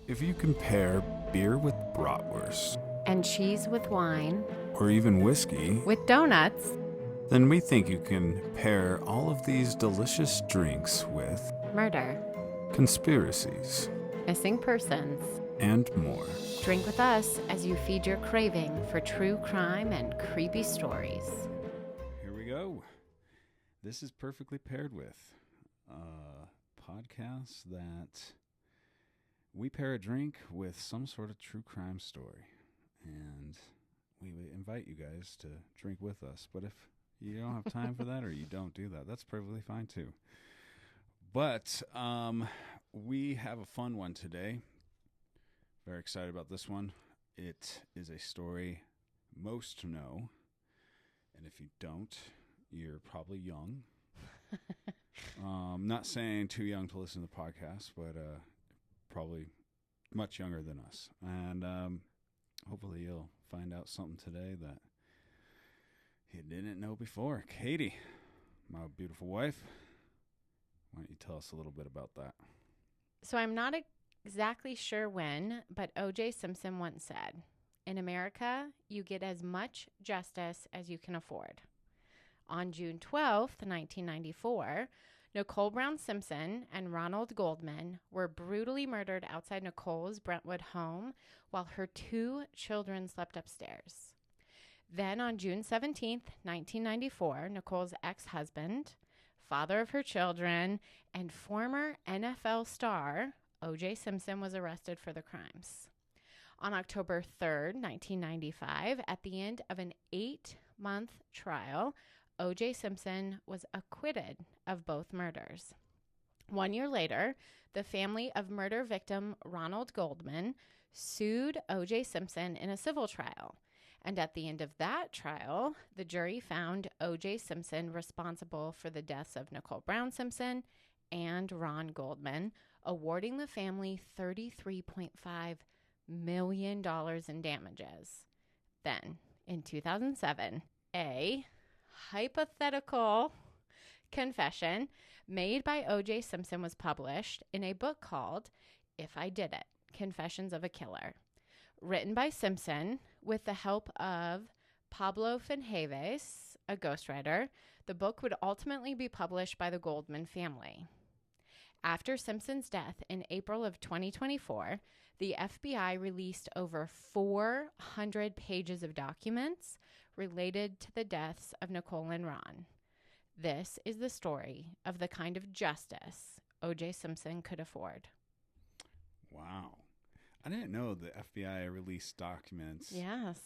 If you compare beer with bratwurst, and cheese with wine, or even whiskey, with donuts, then we think you can pair all of these delicious drinks with murder, conspiracies, missing persons. and more. Drink with us as you feed your craving for true crime and creepy stories. Here we go. This is Perfectly Paired With, a podcast that we pair a drink with some sort of true crime story. And we invite you guys to drink with us. But if you don't have time for that or you don't do that, that's perfectly fine too. But we have a fun one today. Very excited about this one. It is a story most know. And if you don't, you're probably young. Not saying too young to listen to the podcast, but probably much younger than us. And hopefully you'll find out something today that you didn't know before. Katie, my beautiful wife, why don't you tell us a little bit about that? So I'm not exactly sure when, but OJ Simpson once said, "In America, you get as much justice as you can afford." On June 12th, 1994, Nicole Brown Simpson and Ronald Goldman were brutally murdered outside Nicole's Brentwood home while her two children slept upstairs. Then on June 17th, 1994, Nicole's ex-husband, father of her children, and former NFL star, OJ Simpson, was arrested for the crimes. On October 3rd, 1995, at the end of an 8-month trial, OJ Simpson was acquitted of both murders. 1 year later, the family of murder victim Ronald Goldman sued OJ Simpson in a civil trial. And at the end of that trial, the jury found OJ Simpson responsible for the deaths of Nicole Brown Simpson and Ron Goldman, awarding the family $33.5 million in damages. Then, in 2007, a hypothetical confession made by OJ Simpson was published in a book called If I Did It, Confessions of a Killer. Written by Simpson with the help of Pablo Finjaves, a ghostwriter, the book would ultimately be published by the Goldman family. After Simpson's death in April of 2024, the FBI released over 400 pages of documents related to the deaths of Nicole and Ron. This is the story of the kind of justice OJ Simpson could afford. Wow. I didn't know the FBI released documents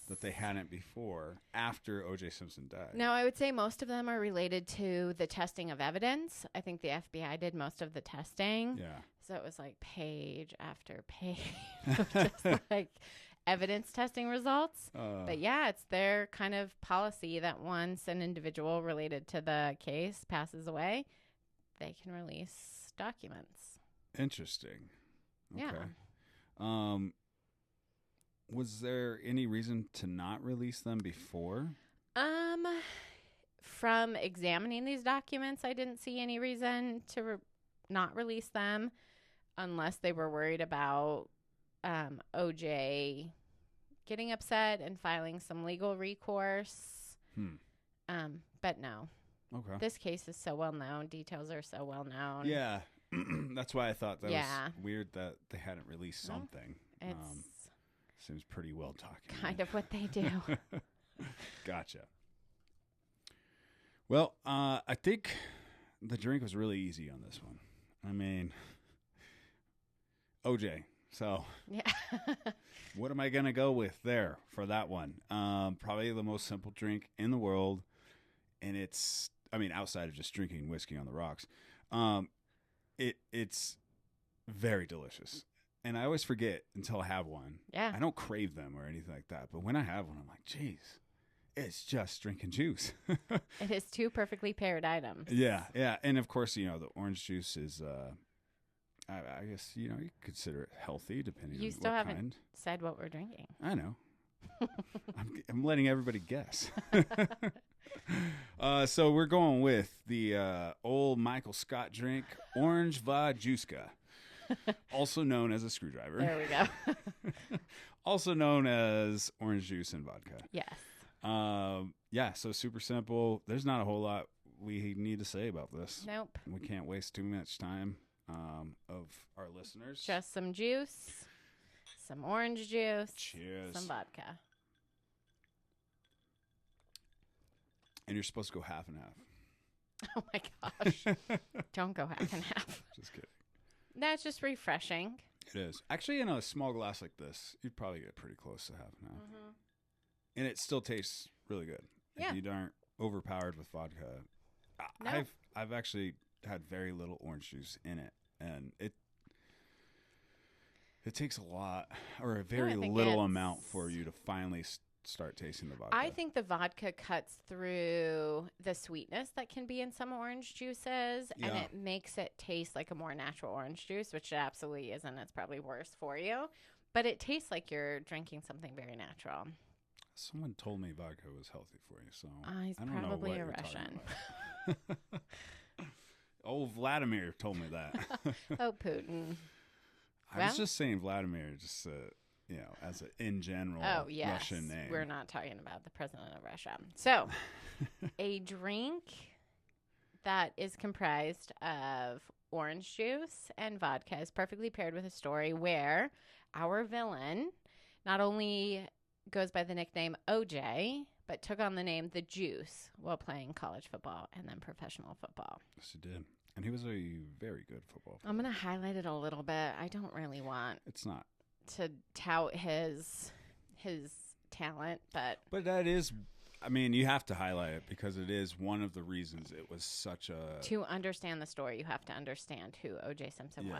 that they hadn't before after OJ Simpson died. No, I would say most of them are related to the testing of evidence. I think the FBI did most of the testing. Yeah. So it was like page after page of just like evidence testing results. But yeah, it's their kind of policy that once an individual related to the case passes away, they can release documents. Interesting. Okay. Yeah. Was there any reason to not release them before? From examining these documents, I didn't see any reason to not release them unless they were worried about OJ getting upset and filing some legal recourse. But no. Okay. This case is so well known. Details are so well known. Yeah. That's why I thought that was weird that they hadn't released something. Seems pretty well documented. Kind of what they do. Gotcha. Well, I think the drink was really easy on this one. I mean, OJ. So, yeah. What am I going to go with there for that one? Probably the most simple drink in the world. And it's, I mean, outside of just drinking whiskey on the rocks, it's very delicious. And I always forget until I have one. Yeah. I don't crave them or anything like that. But when I have one, I'm like, geez, it's just drinking juice. It is two perfectly paired items. Yeah, yeah. And, of course, the orange juice is, I guess, you consider it healthy depending on what kind. You still haven't said what we're drinking. I know. I'm letting everybody guess. So we're going with the old Michael Scott drink, Orange Vodjuska. Also known as a screwdriver. There we go. Also known as orange juice and vodka. Yes. Yeah, so super simple. There's not a whole lot we need to say about this. Nope. We can't waste too much time of our listeners. Just some juice, some orange juice, Cheers. some vodka. And you're supposed to go half and half. Oh my gosh. Don't go half and half. Just kidding. That's just refreshing. It is. Actually, in a small glass like this, you'd probably get pretty close to half and half. Mm-hmm. And it still tastes really good. Yeah. If you aren't overpowered with vodka. No. I've actually had very little orange juice in it. And it takes a lot or a very little amount for you to finally start tasting the vodka. I think the vodka cuts through the sweetness that can be in some orange juices, and it makes it taste like a more natural orange juice, which it absolutely isn't. It's probably worse for you, but it tastes like you're drinking something very natural. Someone told me vodka was healthy for you, so He's I don't probably know a what Russian. you're talking about. Oh, Vladimir told me that. Oh, Putin. I was just saying Vladimir, just as in general Russian name. We're not talking about the president of Russia. So, a drink that is comprised of orange juice and vodka is perfectly paired with a story where our villain not only goes by the nickname OJ, but took on the name The Juice while playing college football and then professional football. Yes, he did. And he was a very good football player. I'm going to highlight it a little bit. I don't really want It's not. to tout his talent, but that is, I mean, you have to highlight it because it is one of the reasons it was such a... To understand the story, you have to understand who OJ Simpson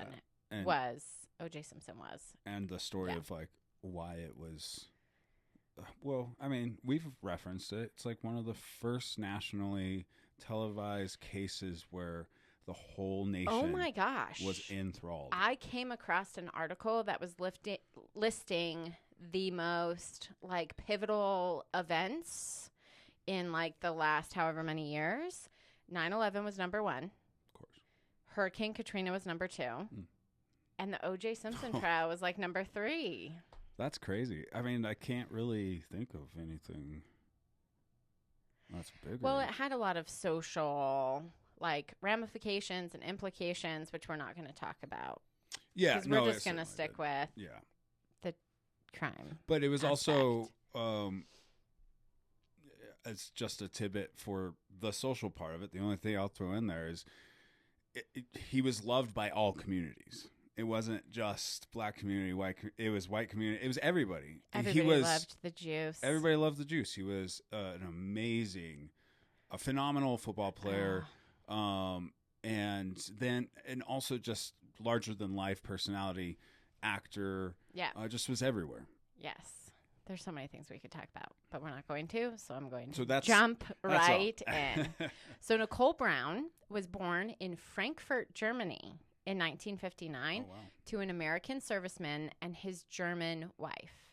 and, was. OJ Simpson was. And the story of, like, why it was... Well, I mean, we've referenced it. It's like one of the first nationally televised cases where the whole nation oh my gosh was enthralled. I came across an article that was listing the most like pivotal events in like the last however many years. 9/11 was number 1. Of course. Hurricane Katrina was number 2. And the OJ Simpson trial was like number 3. That's crazy. I mean, I can't really think of anything that's bigger. Well, it had a lot of social like ramifications and implications, which we're not going to talk about. Yeah, because we're just going to stick with the crime. But it was also, it's just a tidbit for the social part of it. The only thing I'll throw in there is he was loved by all communities. It wasn't just black community, it was white community. It was everybody. Everybody loved the juice. Everybody loved the juice. He was a phenomenal football player. And also just larger than life personality, actor. Yeah. Just was everywhere. Yes. There's so many things we could talk about, but we're not going to, so I'm going to jump right in. So Nicole Brown was born in Frankfurt, Germany in 1959 to an American serviceman and his German wife.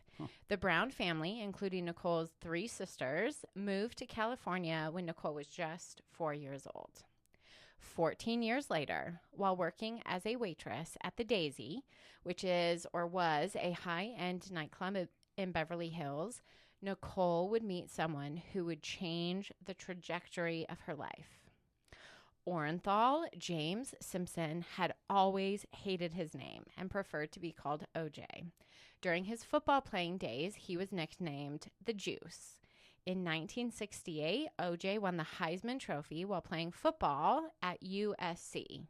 The Brown family, including Nicole's 3 sisters, moved to California when Nicole was just 4 years old. 14 years later, while working as a waitress at the Daisy, which is or was a high-end nightclub in Beverly Hills, Nicole would meet someone who would change the trajectory of her life. Orenthal James Simpson had always hated his name and preferred to be called OJ. During his football playing days, he was nicknamed The Juice. In 1968, OJ won the Heisman Trophy while playing football at USC.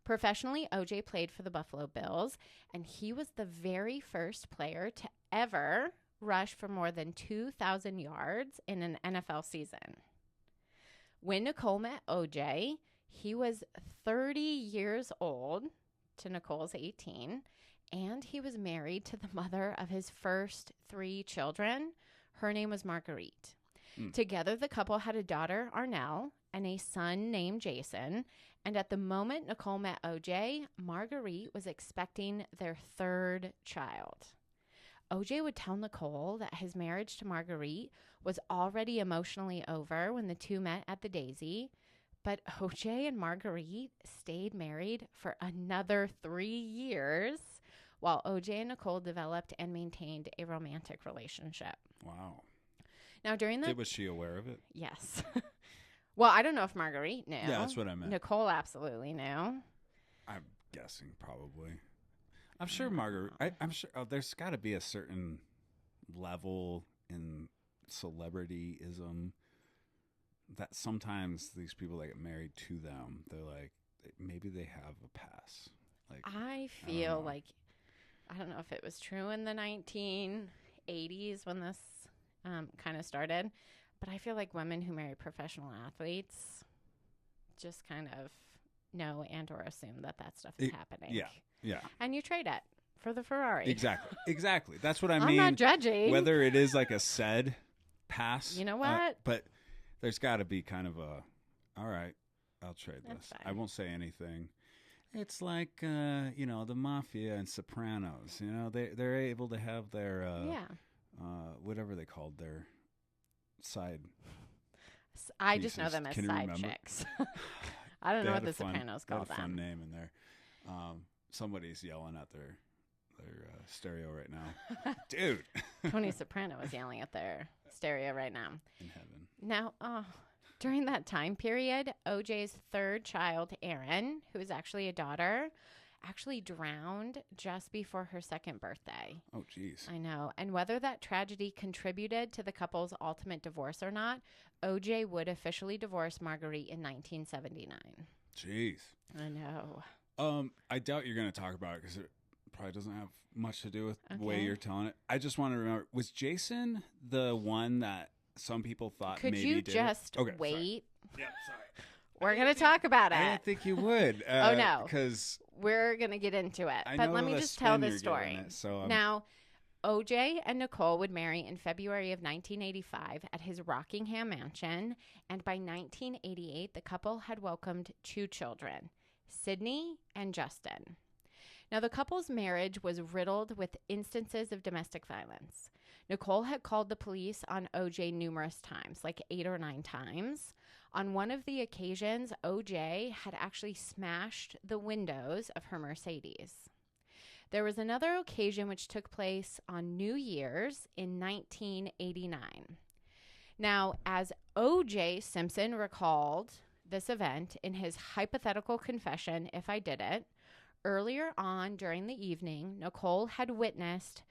Professionally, OJ played for the Buffalo Bills, and he was the very first player to ever rush for more than 2,000 yards in an NFL season. When Nicole met OJ, he was 30 years old to Nicole's 18, and he was married to the mother of his first 3 children. Her name was Marguerite. Together, the couple had a daughter, Arnell, and a son named Jason. And at the moment Nicole met OJ, Marguerite was expecting their 3rd child. OJ would tell Nicole that his marriage to Marguerite was already emotionally over when the two met at the Daisy, But OJ and Marguerite stayed married for another 3 years while OJ and Nicole developed and maintained a romantic relationship. Wow. Now, during the... Was she aware of it? Yes. Well, I don't know if Marguerite knew. Yeah, that's what I meant. Nicole absolutely knew. I'm guessing probably. I'm sure Marguerite... I'm sure there's got to be a certain level in celebrityism that sometimes these people that get married to them, they're like, maybe they have a pass. Like, I feel like, I don't know if it was true in the 1980s when this kind of started, but I feel like women who marry professional athletes just kind of know and or assume that stuff is happening. Yeah, yeah. And you trade it for the Ferrari. Exactly. That's what I mean. I'm not judging. Whether it is like a said pass. You know what? But there's got to be kind of all right, I'll trade That's this. fine. I won't say anything. It's like, the mafia and Sopranos. They're able to have their, whatever they called their side. I just know them as side chicks. I don't know what the Sopranos call them. They had a fun name in there. Somebody's yelling at their stereo right now. Dude. Tony Soprano is yelling at their stereo right now. In heaven. Now, during that time period, OJ's third child, Erin, who is actually a daughter, actually drowned just before her second birthday. Oh, geez. I know. And whether that tragedy contributed to the couple's ultimate divorce or not, OJ would officially divorce Marguerite in 1979. Jeez. I know. I doubt you're going to talk about it because it probably doesn't have much to do with the way you're telling it. I just want to remember, was Jason the one that some people thought Could maybe you did just it? Okay, wait? Sorry. Yeah, sorry. We're going to talk about it. I didn't think you would. Oh, no. Because we're going to get into it. I But know let me the just tell spin the you're story. giving it, so Now, OJ and Nicole would marry in February of 1985 at his Rockingham mansion. And by 1988, the couple had welcomed 2 children, Sydney and Justin. Now, the couple's marriage was riddled with instances of domestic violence. Nicole had called the police on OJ numerous times, like 8 or 9 times. On one of the occasions, OJ had actually smashed the windows of her Mercedes. There was another occasion which took place on New Year's in 1989. Now, as OJ Simpson recalled this event in his hypothetical confession, If I Did It, earlier on during the evening, Nicole had witnessed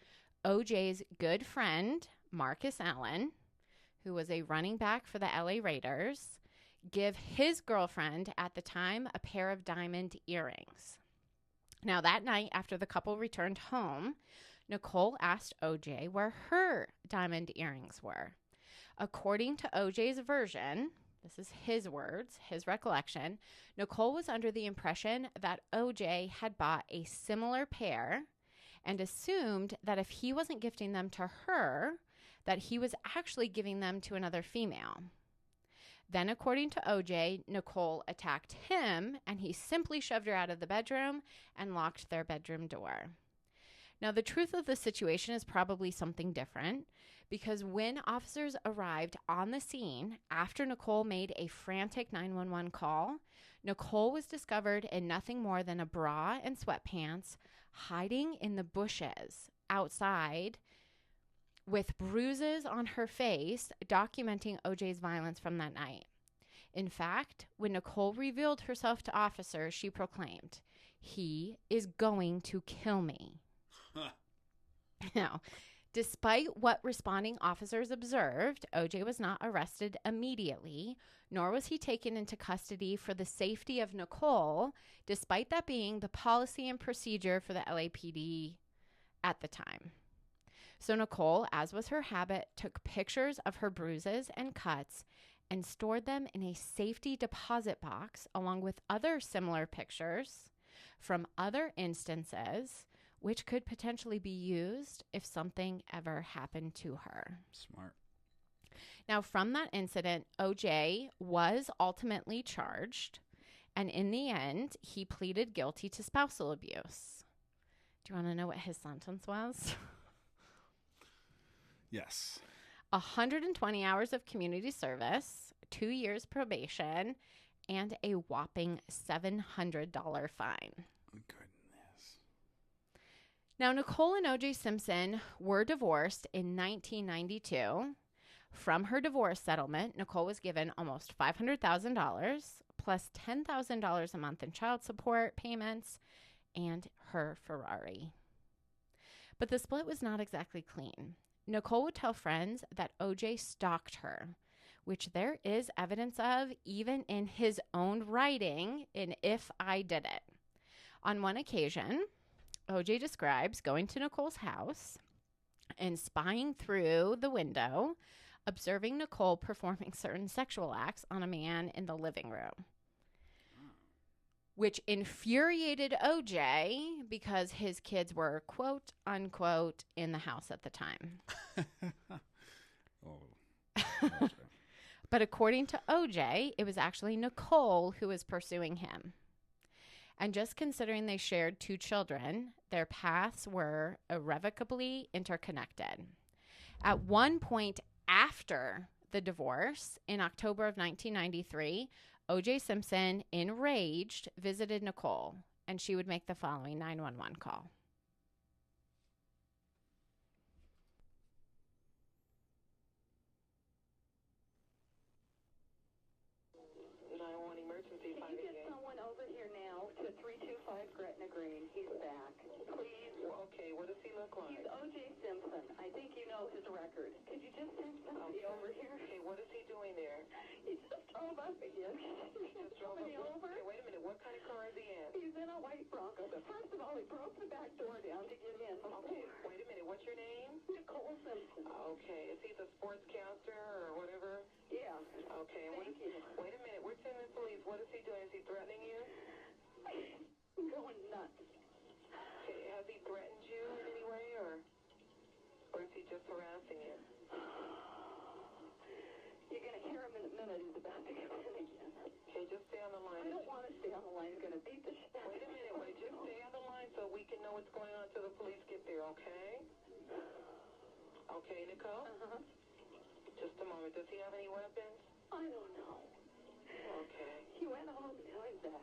OJ's good friend, Marcus Allen, who was a running back for the LA Raiders, give his girlfriend at the time a pair of diamond earrings. Now, that night after the couple returned home, Nicole asked OJ where her diamond earrings were. According to OJ's version, this is his words, his recollection, Nicole was under the impression that OJ had bought a similar pair and assumed that if he wasn't gifting them to her, that he was actually giving them to another female. Then, according to OJ, Nicole attacked him, and he simply shoved her out of the bedroom and locked their bedroom door. Now, the truth of the situation is probably something different, because when officers arrived on the scene after Nicole made a frantic 911 call, Nicole was discovered in nothing more than a bra and sweatpants, hiding in the bushes outside with bruises on her face, documenting OJ's violence from that night. In fact, when Nicole revealed herself to officers, she proclaimed, "He is going to kill me." Now, despite what responding officers observed, OJ was not arrested immediately, nor was he taken into custody for the safety of Nicole, despite that being the policy and procedure for the LAPD at the time. So Nicole, as was her habit, took pictures of her bruises and cuts and stored them in a safety deposit box along with other similar pictures from other instances which could potentially be used if something ever happened to her. Smart. Now, from that incident, OJ was ultimately charged, and in the end, he pleaded guilty to spousal abuse. Do you want to know what his sentence was? Yes. 120 hours of community service, 2 years probation, and a whopping $700 fine. Goodness. Now, Nicole and OJ Simpson were divorced in 1992. From her divorce settlement, Nicole was given almost $500,000 plus $10,000 a month in child support payments and her Ferrari. But the split was not exactly clean. Nicole would tell friends that OJ stalked her, which there is evidence of even in his own writing in If I Did It. On one occasion, OJ describes going to Nicole's house and spying through the window, observing Nicole performing certain sexual acts on a man in the living room, which infuriated OJ because his kids were, quote, unquote, in the house at the time. OJ. But according to OJ, it was actually Nicole who was pursuing him. And just considering they shared 2 children, their paths were irrevocably interconnected. At one point after the divorce, in October of 1993, OJ Simpson, enraged, visited Nicole, and she would make the following 911 call. Green. He's back. Please. Okay, what does he look like? He's OJ Simpson. I think you know his record. Could you just send somebody over here? Okay, what is he doing there? He just drove up again. He just drove me over. Okay, wait a minute. What kind of car is he in? He's in a white Bronco. First of all, he broke the back door down to get in. Okay, wait a minute. What's your name? Nicole Simpson. Okay, is he the sportscaster or whatever? Yeah. Okay. Thank you. Wait a minute. We're sending the police. What is he doing? Is he threatening you? I'm going nuts. Okay, has he threatened you in any way, or is he just harassing you? You're going to hear him in a minute. He's about to get in again. Okay, just stay on the line. I don't want to stay on the line. He's going to beat the shit. Wait a minute. Wait, just stay on the line so we can know what's going on until the police get there, okay? Okay, Nicole? Uh-huh. Just a moment. Does he have any weapons? I don't know. Okay. He went home, now he's back.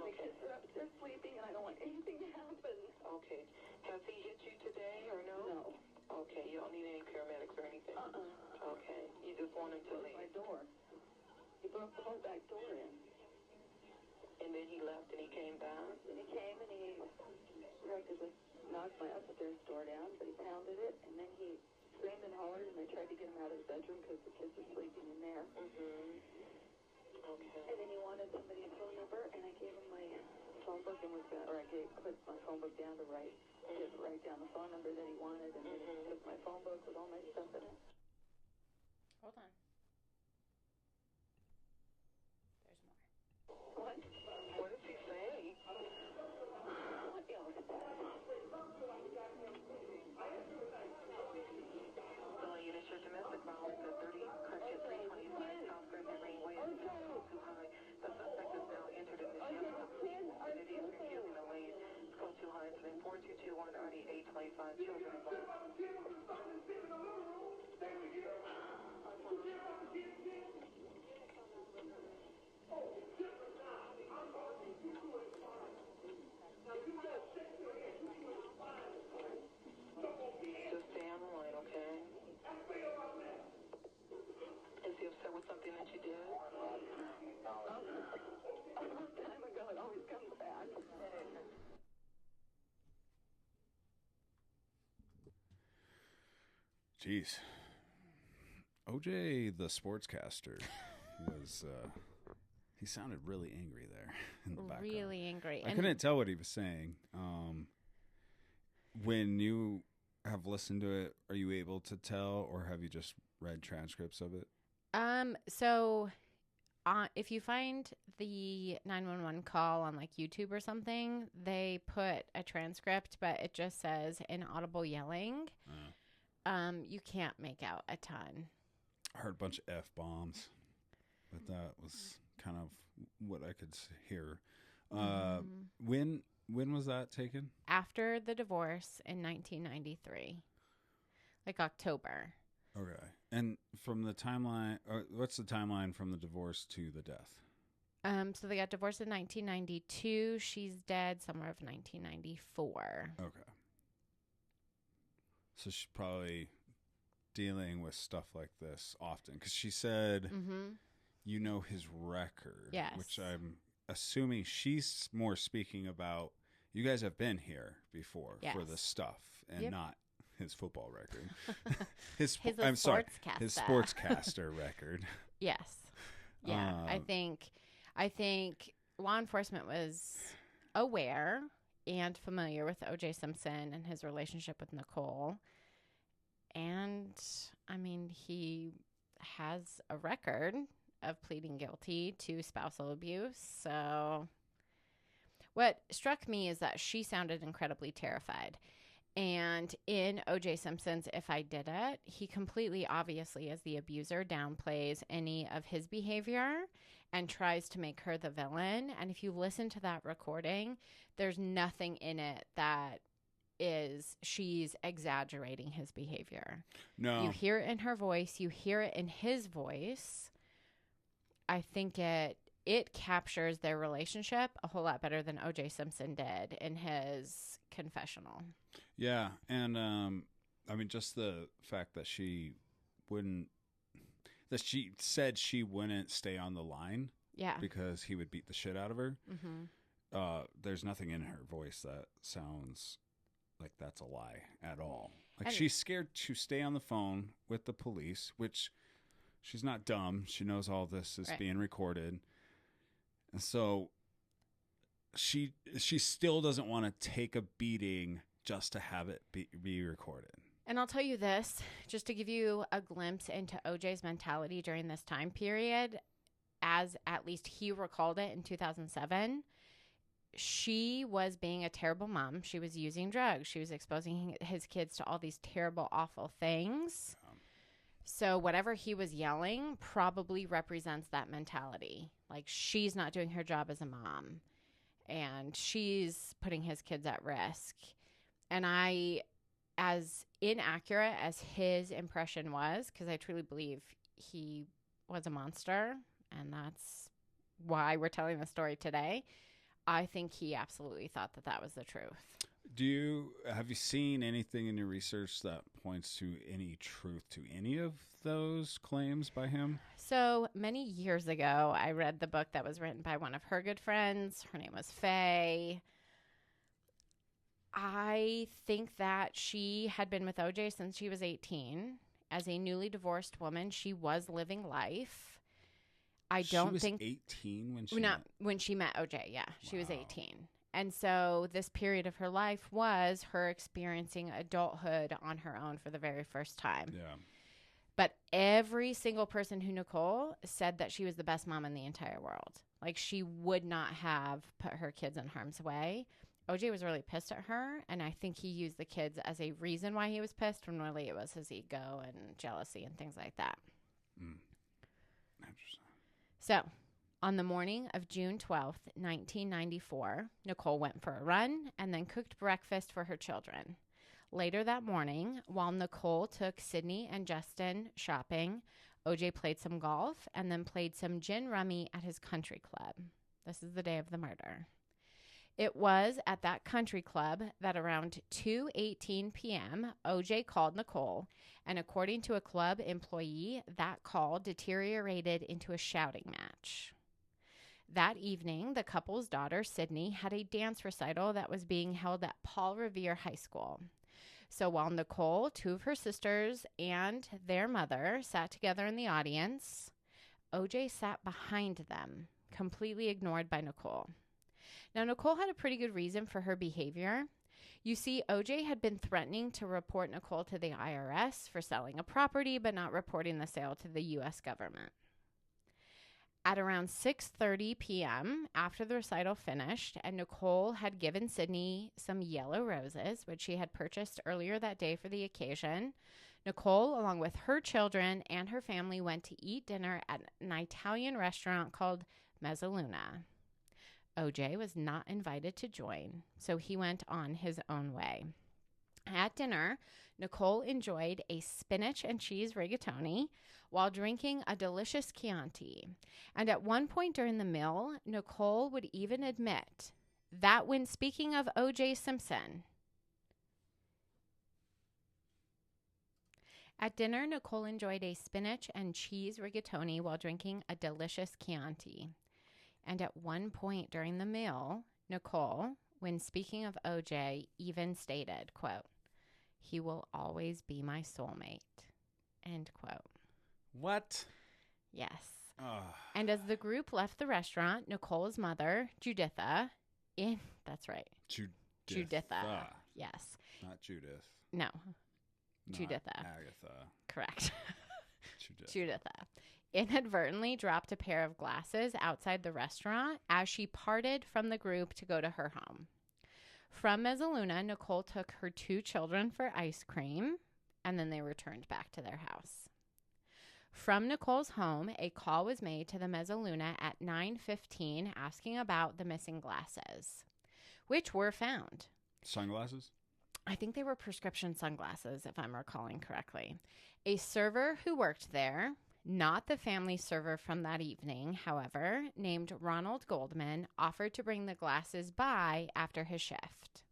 The kids are upstairs sleeping, and I don't want anything to happen. Okay. Has he hit you today, or no? No. Okay, you don't need any paramedics or anything? Okay. You just want him to leave? My door. He broke the whole back door in. And then he left and he came back? And he came and he practically knocked my upstairs door down, but he pounded it, and then he screamed and hollered, and I tried to get him out of his bedroom because the kids were sleeping in there. Mm-hmm. Okay. And then he wanted somebody's phone number, and I gave him my phone book, and put my phone book down to write down the phone number that he wanted, and then he took my phone book with all my stuff in it. Hold on. There's more. What? What does he say? What else? Unit, your domestic violence at 30 Crescent 325 South Griffin Greenway is too high. The suspect is now entered in the shelter and it is refusing the lane. It's close too high. It's been 4221 RD 825 children involved. Just stay on the line, okay? Is he upset with something that you did? A long time ago, it always comes back. Jeez. OJ, the sportscaster, was, he sounded really angry there in the background. Really angry. I couldn't tell what he was saying. When you have listened to it, are you able to tell, or have you just read transcripts of it? If you find the 911 call on like YouTube or something, they put a transcript, but it just says inaudible yelling. You can't make out a ton. I heard a bunch of F-bombs, but that was kind of what I could hear. When was that taken? After the divorce in 1993, like October. Okay. And from the timeline, what's the timeline from the divorce to the death? So they got divorced in 1992. She's dead summer of 1994. Okay. So she's probably dealing with stuff like this often. Because she said, you know his record. Yes. Which I'm assuming she's more speaking about, you guys have been here before for the stuff and not his football record. his sportscaster record. Yes. Yeah. I think law enforcement was aware and familiar with OJ Simpson and his relationship with Nicole. And I mean, he has a record of pleading guilty to spousal abuse. So what struck me is that she sounded incredibly terrified. And in OJ Simpson's If I Did It, he completely obviously, as the abuser, downplays any of his behavior and tries to make her the villain. And if you listen to that recording, there's nothing in it that she's exaggerating his behavior. No. You hear it in her voice. You hear it in his voice. I think it captures their relationship a whole lot better than OJ Simpson did in his confessional. Yeah, and I mean, just the fact that she said she wouldn't stay on the line, because he would beat the shit out of her. There's nothing in her voice that sounds like that's a lie at all. Like, she's scared to stay on the phone with the police, which she's not dumb. She knows all this is being recorded, and so she still doesn't want to take a beating just to have it be recorded. And I'll tell you this, just to give you a glimpse into OJ's mentality during this time period, as at least he recalled it in 2007, she was being a terrible mom. She was using drugs. She was exposing his kids to all these terrible, awful things. So whatever he was yelling probably represents that mentality. Like, she's not doing her job as a mom, and she's putting his kids at risk. And as inaccurate as his impression was, because I truly believe he was a monster, and that's why we're telling the story today, I think he absolutely thought that was the truth. Have you seen anything in your research that points to any truth to any of those claims by him? So many years ago, I read the book that was written by one of her good friends. Her name was Faye. I think that she had been with OJ since she was 18. As a newly divorced woman, she was living life. She was 18 when she met OJ. Yeah, she was 18. And so this period of her life was her experiencing adulthood on her own for the very first time. Yeah. But every single person who knew Nicole said that she was the best mom in the entire world. Like, she would not have put her kids in harm's way. OJ was really pissed at her, and I think he used the kids as a reason why he was pissed, when really it was his ego and jealousy and things like that. Interesting. So, on the morning of June 12th, 1994, Nicole went for a run and then cooked breakfast for her children. Later that morning, while Nicole took Sydney and Justin shopping, OJ played some golf and then played some gin rummy at his country club. This is the day of the murder. It was at that country club that around 2:18 p.m., OJ called Nicole, and according to a club employee, that call deteriorated into a shouting match. That evening, the couple's daughter, Sydney, had a dance recital that was being held at Paul Revere High School. So while Nicole, two of her sisters, and their mother sat together in the audience, OJ sat behind them, completely ignored by Nicole. Now, Nicole had a pretty good reason for her behavior. You see, OJ had been threatening to report Nicole to the IRS for selling a property but not reporting the sale to the U.S. government. At around 6:30 p.m., after the recital finished, and Nicole had given Sydney some yellow roses, which she had purchased earlier that day for the occasion, Nicole, along with her children and her family, went to eat dinner at an Italian restaurant called Mezzaluna. OJ was not invited to join, so he went on his own way. At dinner, Nicole enjoyed a spinach and cheese rigatoni while drinking a delicious Chianti. And at one point during the meal, Nicole would even admit that when speaking of OJ Simpson. At dinner, Nicole enjoyed a spinach and cheese rigatoni while drinking a delicious Chianti. And at one point during the meal, Nicole, when speaking of OJ, even stated, quote, "He will always be my soulmate," end quote. What? Yes. And as the group left the restaurant, Nicole's mother, Juditha, that's right. Juditha. Yes. Not Judith. No. Not Juditha. Agatha. Correct. Juditha inadvertently dropped a pair of glasses outside the restaurant as she parted from the group to go to her home. From Mezzaluna, Nicole took her 2 children for ice cream, and then they returned back to their house. From Nicole's home, a call was made to the Mezzaluna at 9:15 asking about the missing glasses, which were found. Sunglasses? I think they were prescription sunglasses, if I'm recalling correctly. A server who worked there, not the family server from that evening, however, named Ronald Goldman, offered to bring the glasses by after his shift.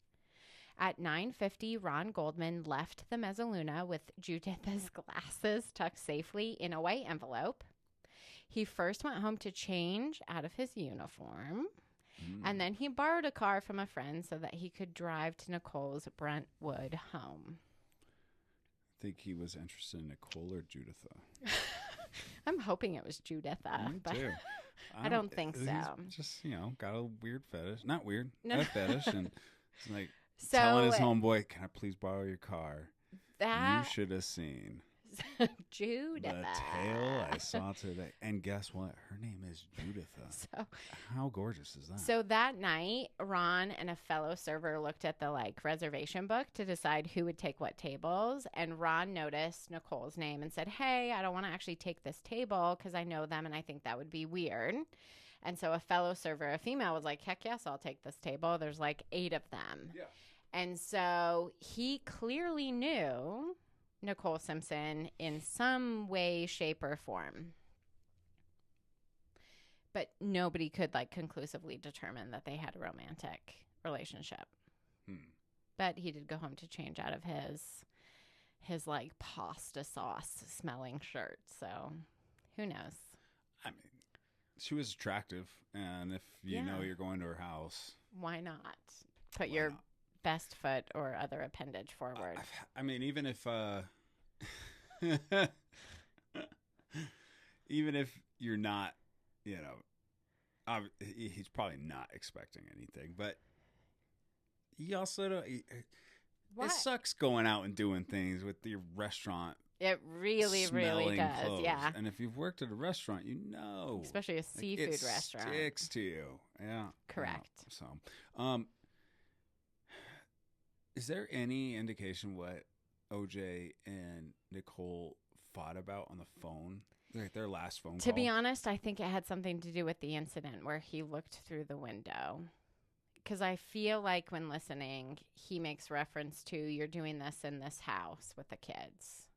At 9:50, Ron Goldman left the Mezzaluna with Juditha's glasses tucked safely in a white envelope. He first went home to change out of his uniform, and then he borrowed a car from a friend so that he could drive to Nicole's Brentwood home. I think he was interested in Nicole or Juditha. I'm hoping it was Juditha, Me but too. I don't think so. He's just, got a weird fetish. Not weird. No. A fetish. And he's like So telling his homeboy, "Can I please borrow your car?" that You should have seen Juditha. the tale I saw today. And guess what? Her name is Juditha. So How gorgeous is that? So that night, Ron and a fellow server looked at the reservation book to decide who would take what tables. And Ron noticed Nicole's name and said, "Hey, I don't want to actually take this table because I know them and I think that would be weird." And so a fellow server, a female, was like, "Heck yes, I'll take this table. There's 8 of them." Yeah. And so he clearly knew Nicole Simpson in some way, shape, or form. But nobody could conclusively determine that they had a romantic relationship. But he did go home to change out of his pasta sauce smelling shirt. So who knows? I mean, she was attractive. And if you know you're going to her house, why not put your best foot or other appendage forward? I mean, even if even if you're not, he's probably not expecting anything, but he also don't. It sucks going out and doing things with your restaurant. It really, really does. Clothes. Yeah. And if you've worked at a restaurant, especially a seafood restaurant, it sticks to you. Yeah. Correct. So, is there any indication what OJ and Nicole fought about on the phone? Their last phone call? To be honest, I think it had something to do with the incident where he looked through the window. Because I feel like when listening, he makes reference to, "You're doing this in this house with the kids."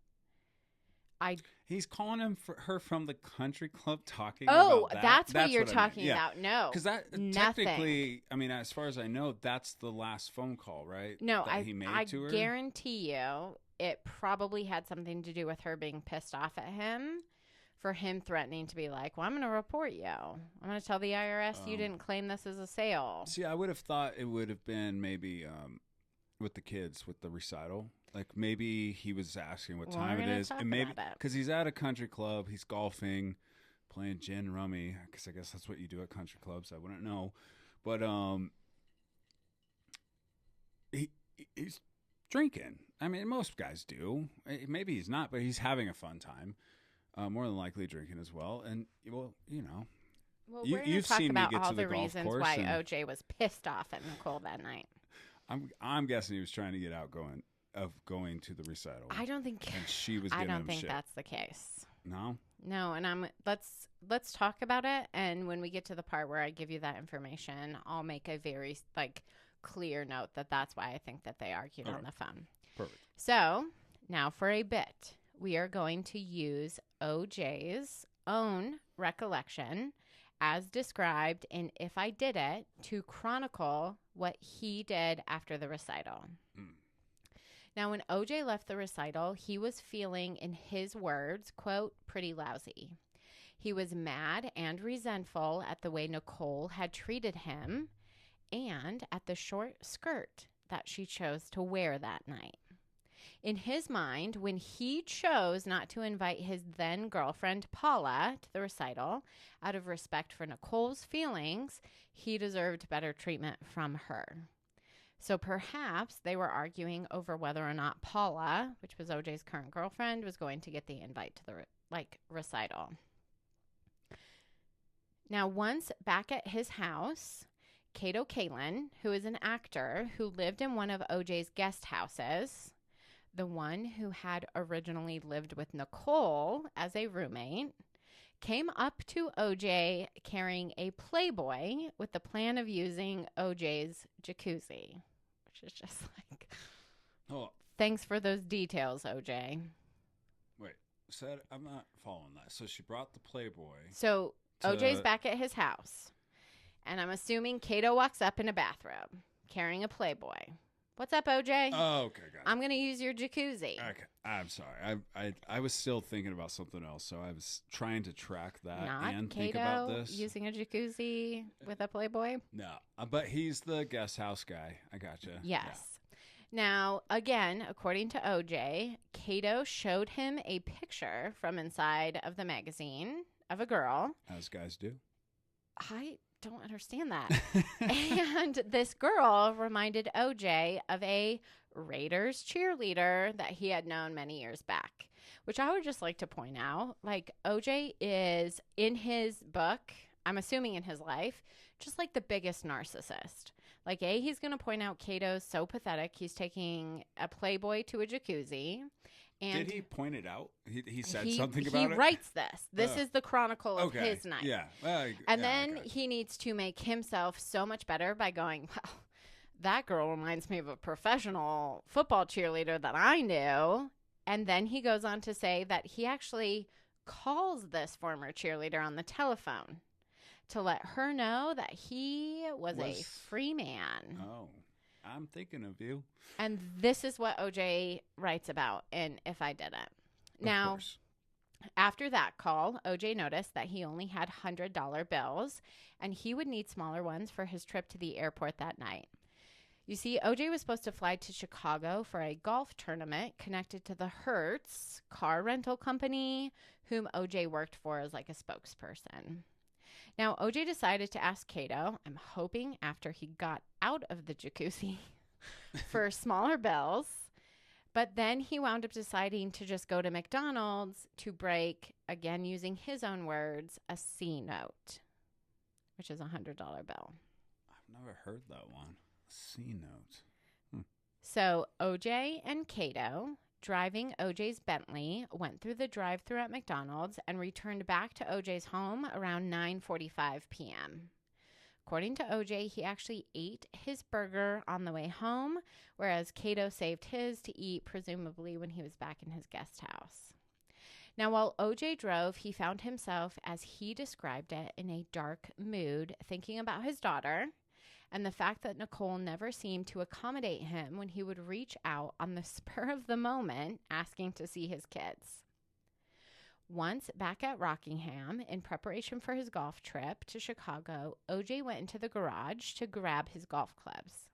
He's calling her from the country club talking about that. That's what you're talking about. No. Because that technically, I mean, as far as I know, that's the last phone call, right? No, that he made to her? Guarantee you it probably had something to do with her being pissed off at him for him threatening to be like, "Well, I'm going to report you. I'm going to tell the IRS you didn't claim this as a sale." See, I would have thought it would have been maybe with the kids, with the recital. Maybe he was asking what time it is. And maybe because he's at a country club, he's golfing, playing gin rummy, because I guess that's what you do at country clubs. I wouldn't know. But he's drinking. I mean, most guys do. Maybe he's not, but he's having a fun time. More than likely drinking as well. And, well, Well, we're going to talk about all the reasons why OJ was pissed off at Nicole that night. I'm guessing he was trying to get out going to the recital. I don't think. And she was giving him shit. I don't think that's the case. No? No, and let's talk about it, and when we get to the part where I give you that information, I'll make a very clear note that that's why I think that they argued on the phone. So now for a bit, we are going to use OJ's own recollection as described in If I Did It to chronicle what he did after the recital. Now, when OJ left the recital, he was feeling, in his words, quote, pretty lousy. He was mad and resentful at the way Nicole had treated him and at the short skirt that she chose to wear that night. In his mind, when he chose not to invite his then girlfriend Paula to the recital out of respect for Nicole's feelings, he deserved better treatment from her. So perhaps they were arguing over whether or not Paula, which was OJ's current girlfriend, was going to get the invite to the recital. Now, once back at his house, Kato Kalin, who is an actor who lived in one of OJ's guest houses, the one who had originally lived with Nicole as a roommate, came up to OJ carrying a Playboy with the plan of using OJ's jacuzzi, which is just like, thanks for those details, OJ. Wait, I'm not following that. So she brought the Playboy. So OJ's back at his house, and I'm assuming Kato walks up in a bathrobe carrying a Playboy. What's up, OJ? Oh, okay, got it. I'm going to use your jacuzzi. Okay, I'm sorry. I was still thinking about something else, so I was trying to track that and Kato think about this. Using a jacuzzi with a Playboy? No, but he's the guest house guy. I gotcha. Yes. Yeah. Now, again, according to OJ, Kato showed him a picture from inside of the magazine of a girl. As guys do. I don't understand that. And this girl reminded OJ of a Raiders cheerleader that he had known many years back, which I would just like to point out. Like, OJ is, in his book, I'm assuming in his life, just like the biggest narcissist. Like, he's going to point out Kato's so pathetic. He's taking a Playboy to a jacuzzi. And did he point it out? He said something about it? He writes this. This is the chronicle of his night. Yeah. And then he needs to make himself so much better by going, well, that girl reminds me of a professional football cheerleader that I knew. And then he goes on to say that he actually calls this former cheerleader on the telephone to let her know that he was a free man. Oh, I'm thinking of you. And this is what OJ writes about in If I Did It. Now, after that call, OJ noticed that he only had $100 bills, and he would need smaller ones for his trip to the airport that night. You see, OJ was supposed to fly to Chicago for a golf tournament connected to the Hertz car rental company, whom OJ worked for as like a spokesperson. Now, OJ decided to ask Kato, I'm hoping after he got out of the jacuzzi, for smaller bills. But then he wound up deciding to just go to McDonald's to break, again using his own words, a C note, which is a $100 bill. I've never heard that one. A C note. So OJ and Kato, driving OJ's Bentley, went through the drive-thru at McDonald's and returned back to OJ's home around 9:45 p.m. According to OJ, he actually ate his burger on the way home, whereas Kato saved his to eat, presumably when he was back in his guest house. Now, while OJ drove, he found himself, as he described it, in a dark mood, thinking about his daughter and the fact that Nicole never seemed to accommodate him when he would reach out on the spur of the moment asking to see his kids. Once back at Rockingham, in preparation for his golf trip to Chicago, OJ went into the garage to grab his golf clubs.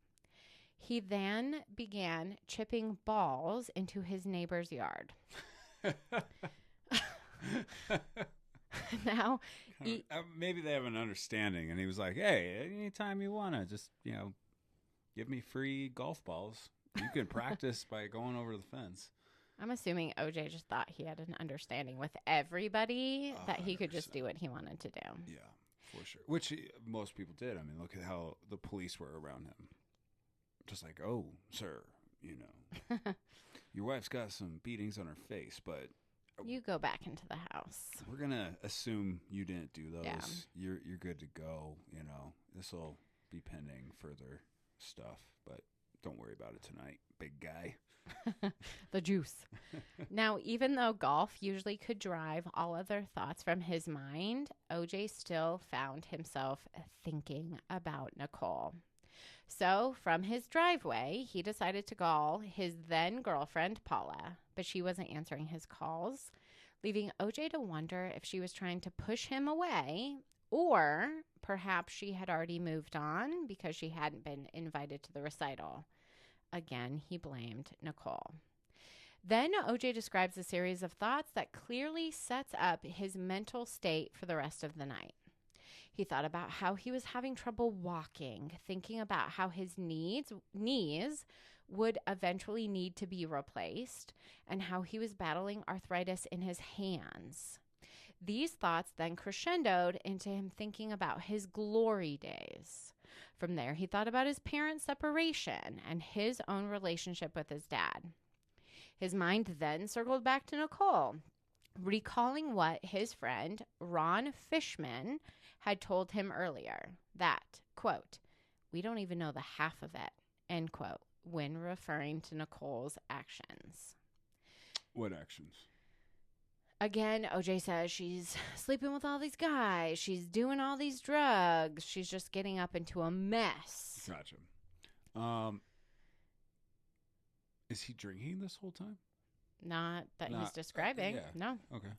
He then began chipping balls into his neighbor's yard. Now, maybe they have an understanding, and he was like, hey, anytime you want to, just, give me free golf balls. You can practice by going over the fence. I'm assuming OJ just thought he had an understanding with everybody that he could just do what he wanted to do. Yeah, for sure. Which most people did. I mean, look at how the police were around him. Just like, oh, sir, your wife's got some beatings on her face, but you go back into the house. We're going to assume you didn't do those. Yeah. You're good to go. This will be pending further stuff, but Don't worry about it tonight, big guy. The juice. Now, even though golf usually could drive all other thoughts from his mind, OJ still found himself thinking about Nicole. So, from his driveway, he decided to call his then girlfriend, Paula, but she wasn't answering his calls, leaving OJ to wonder if she was trying to push him away, or perhaps she had already moved on because she hadn't been invited to the recital. Again, he blamed Nicole. Then OJ describes a series of thoughts that clearly sets up his mental state for the rest of the night. He thought about how he was having trouble walking, thinking about how his knees would eventually need to be replaced, and how he was battling arthritis in his hands. These thoughts then crescendoed into him thinking about his glory days. From there, he thought about his parents' separation and his own relationship with his dad. His mind then circled back to Nicole, recalling what his friend Ron Fishman had told him earlier, that, quote, "We don't even know the half of it," end quote, when referring to Nicole's actions. What actions? Again, OJ says she's sleeping with all these guys. She's doing all these drugs. She's just getting up into a mess. Gotcha. Is he drinking this whole time? Not that he's describing. Yeah. No. Okay.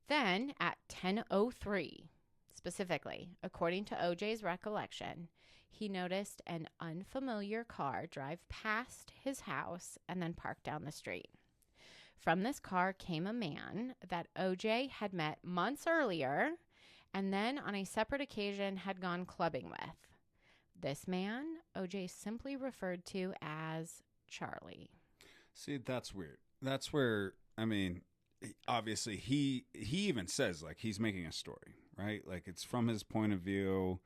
Then at 10:03, specifically, according to OJ's recollection, he noticed an unfamiliar car drive past his house and then park down the street. From this car came a man that OJ had met months earlier and then on a separate occasion had gone clubbing with. This man, OJ simply referred to as Charlie. See, that's weird. That's where, I mean, obviously he even says, like, he's making a story, right? Like, it's from his point of view.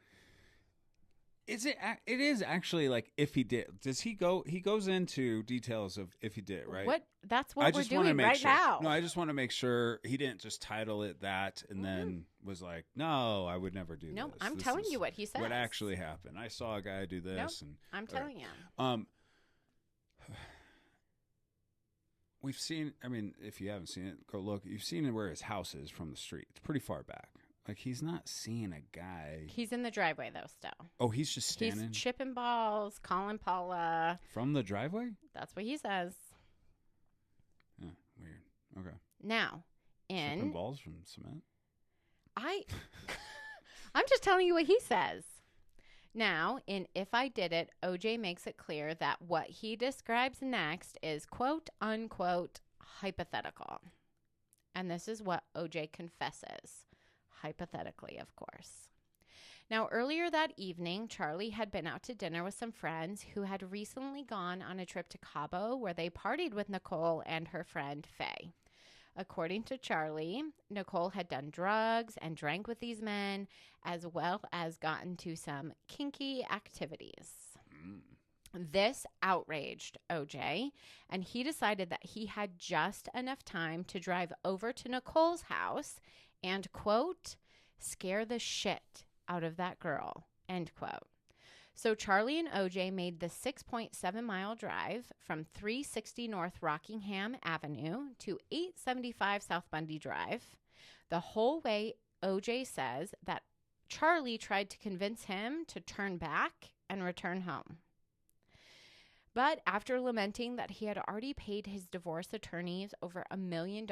It is actually, like, if he did. Does he goes into details of if he did, right? That's what we're doing right now. No, I just want to make sure he didn't just title it that and then was like, no, I would never do this. No, I'm telling you what he says. What actually happened. I saw a guy do this. Nope, and I'm telling you. We've seen, I mean, if you haven't seen it, go look. You've seen where his house is from the street. It's pretty far back. Like, he's not seeing a guy. He's in the driveway, though, still. Oh, he's just standing? He's chipping balls, calling Paula. From the driveway? That's what he says. Yeah, weird. Okay. Now, chipping balls from cement? I'm just telling you what he says. Now, in If I Did It, OJ makes it clear that what he describes next is quote unquote hypothetical. And this is what OJ confesses. Hypothetically, of course. Now, earlier that evening, Charlie had been out to dinner with some friends who had recently gone on a trip to Cabo where they partied with Nicole and her friend Faye. According to Charlie, Nicole had done drugs and drank with these men, as well as gotten to some kinky activities. This outraged OJ, and he decided that he had just enough time to drive over to Nicole's house and, quote, scare the shit out of that girl, end quote. So Charlie and OJ made the 6.7-mile drive from 360 North Rockingham Avenue to 875 South Bundy Drive. The whole way, OJ says that Charlie tried to convince him to turn back and return home. But after lamenting that he had already paid his divorce attorneys over $1 million,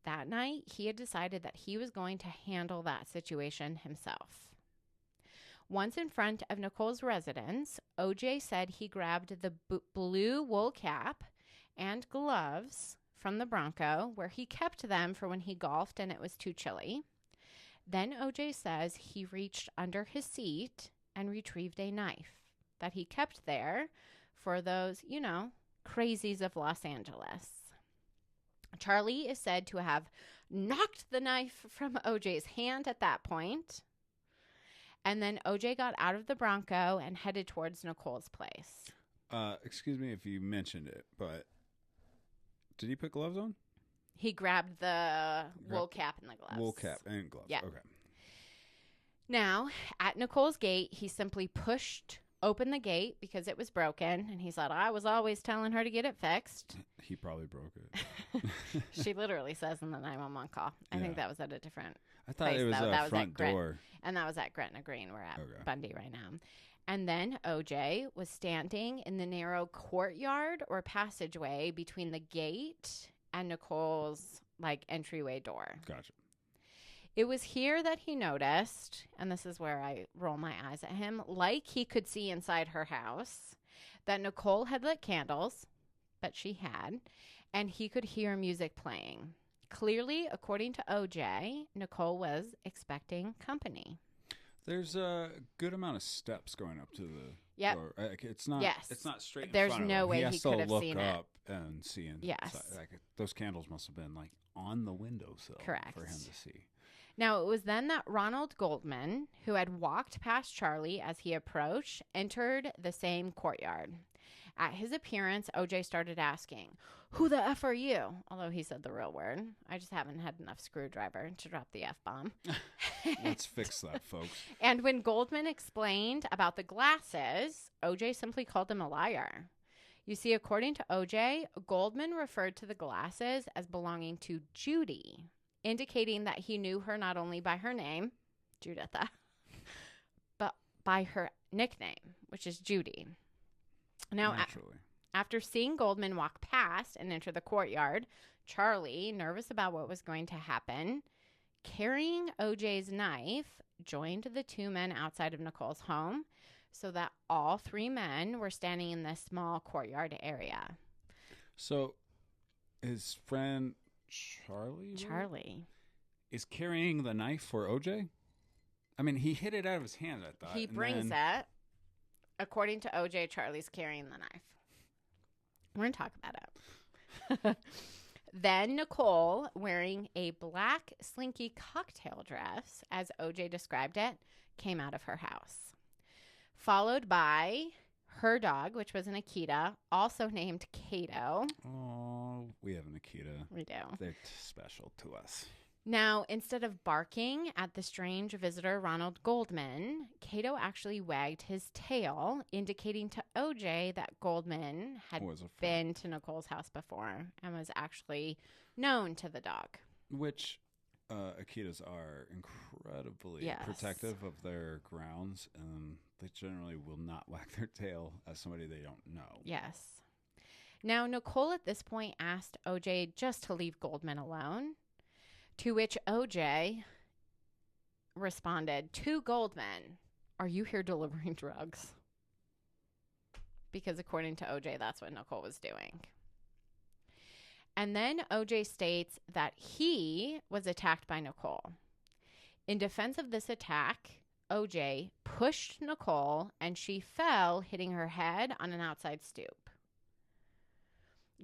that night he had decided that he was going to handle that situation himself. Once in front of Nicole's residence, OJ said he grabbed the blue wool cap and gloves from the Bronco, where he kept them for when he golfed and it was too chilly. Then OJ says he reached under his seat and retrieved a knife that he kept there for those, crazies of Los Angeles. Charlie is said to have knocked the knife from OJ's hand at that point. And then OJ got out of the Bronco and headed towards Nicole's place. Excuse me if you mentioned it, but did he put gloves on? He grabbed the wool cap and the gloves. Wool cap and gloves. Yeah. Okay. Now, at Nicole's gate, he simply pushed opened the gate because it was broken. And he said, I was always telling her to get it fixed. He probably broke it. She literally says in the 911 call. I think that was at a different I thought place, it was though. a That was front at Gretna. door. And that was at Gretna Green. We're at Bundy right now. And then OJ was standing in the narrow courtyard or passageway between the gate and Nicole's entryway door. Gotcha. It was here that he noticed, and this is where I roll my eyes at him, like he could see inside her house, that Nicole had lit candles, but she had, and he could hear music playing. Clearly, according to OJ, Nicole was expecting company. There's a good amount of steps going up to the door. It's not. Yes. It's not straight. In There's front no of him. way he he has could to have look seen up and see inside. Yes. Those candles must have been on the windowsill. Correct. For him to see. Now, it was then that Ronald Goldman, who had walked past Charlie as he approached, entered the same courtyard. At his appearance, OJ started asking, "Who the F are you?" Although he said the real word. I just haven't had enough screwdriver to drop the F-bomb. Let's fix that, folks. And when Goldman explained about the glasses, OJ simply called him a liar. You see, according to OJ, Goldman referred to the glasses as belonging to Judy, indicating that he knew her not only by her name, Juditha, but by her nickname, which is Judy. Now, after seeing Goldman walk past and enter the courtyard, Charlie, nervous about what was going to happen, carrying OJ's knife, joined the two men outside of Nicole's home so that all three men were standing in this small courtyard area. So his friend Charlie is carrying the knife for OJ? I mean, he hid it out of his hand, I thought. He brings it. According to OJ, Charlie's carrying the knife. We're going to talk about it. Then Nicole, wearing a black slinky cocktail dress, as OJ described it, came out of her house. Followed by her dog, which was an Akita, also named Kato. Oh, we have an Akita. We do. They're special to us. Now, instead of barking at the strange visitor, Ronald Goldman, Kato actually wagged his tail, indicating to OJ that Goldman had been to Nicole's house before and was actually known to the dog. Which Akitas are incredibly protective of their grounds, and they generally will not wag their tail at somebody they don't know. Yes. Now, Nicole at this point asked OJ just to leave Goldman alone. To which OJ responded to Goldman, "Are you here delivering drugs?" Because according to OJ, that's what Nicole was doing. And then OJ states that he was attacked by Nicole. In defense of this attack, OJ pushed Nicole and she fell, hitting her head on an outside stoop.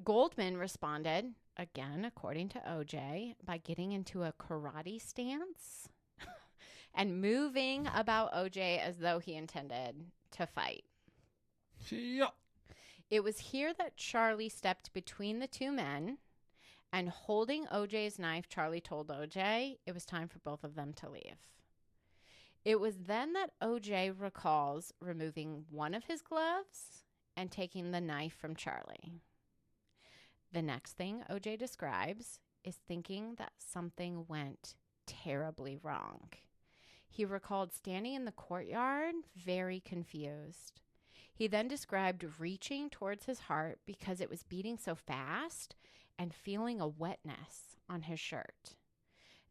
Goldman responded, again, according to OJ, by getting into a karate stance and moving about OJ as though he intended to fight. Yeah. It was here that Charlie stepped between the two men, and holding OJ's knife, Charlie told OJ it was time for both of them to leave. It was then that OJ recalls removing one of his gloves and taking the knife from Charlie. The next thing OJ describes is thinking that something went terribly wrong. He recalled standing in the courtyard, very confused. He then described reaching towards his heart because it was beating so fast and feeling a wetness on his shirt.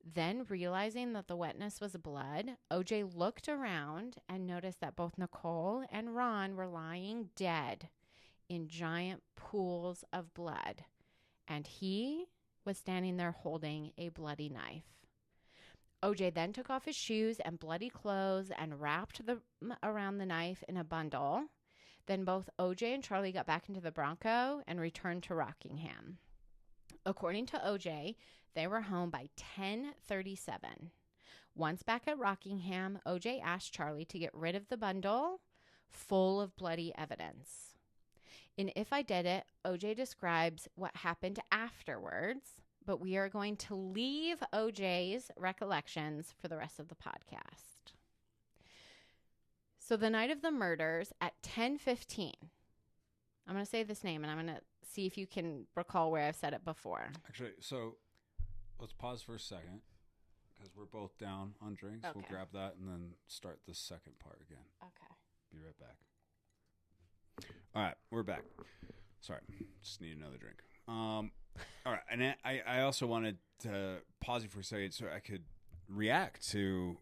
Then, realizing that the wetness was blood, OJ looked around and noticed that both Nicole and Ron were lying dead in giant pools of blood, and he was standing there holding a bloody knife. OJ then took off his shoes and bloody clothes and wrapped them around the knife in a bundle. Then both OJ and Charlie got back into the Bronco and returned to Rockingham. According to OJ, they were home by 10:37. Once back at Rockingham, OJ asked Charlie to get rid of the bundle full of bloody evidence. In If I Did It, OJ describes what happened afterwards, but we are going to leave OJ's recollections for the rest of the podcast. So the night of the murders at 10:15, I'm going to say this name, and I'm going to see if you can recall where I've said it before. Actually, so let's pause for a second because we're both down on drinks. Okay. We'll grab that and then start the second part again. Okay. Be right back. All right, we're back. Sorry, just need another drink. All right, and I also wanted to pause you for a second so I could react to.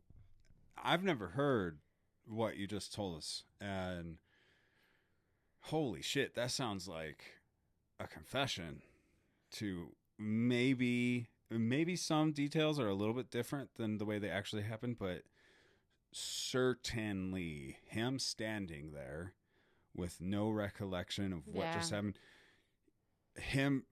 I've never heard what you just told us, and holy shit, that sounds like a confession. To maybe some details are a little bit different than the way they actually happened, but certainly him standing there with no recollection of what just happened. Him,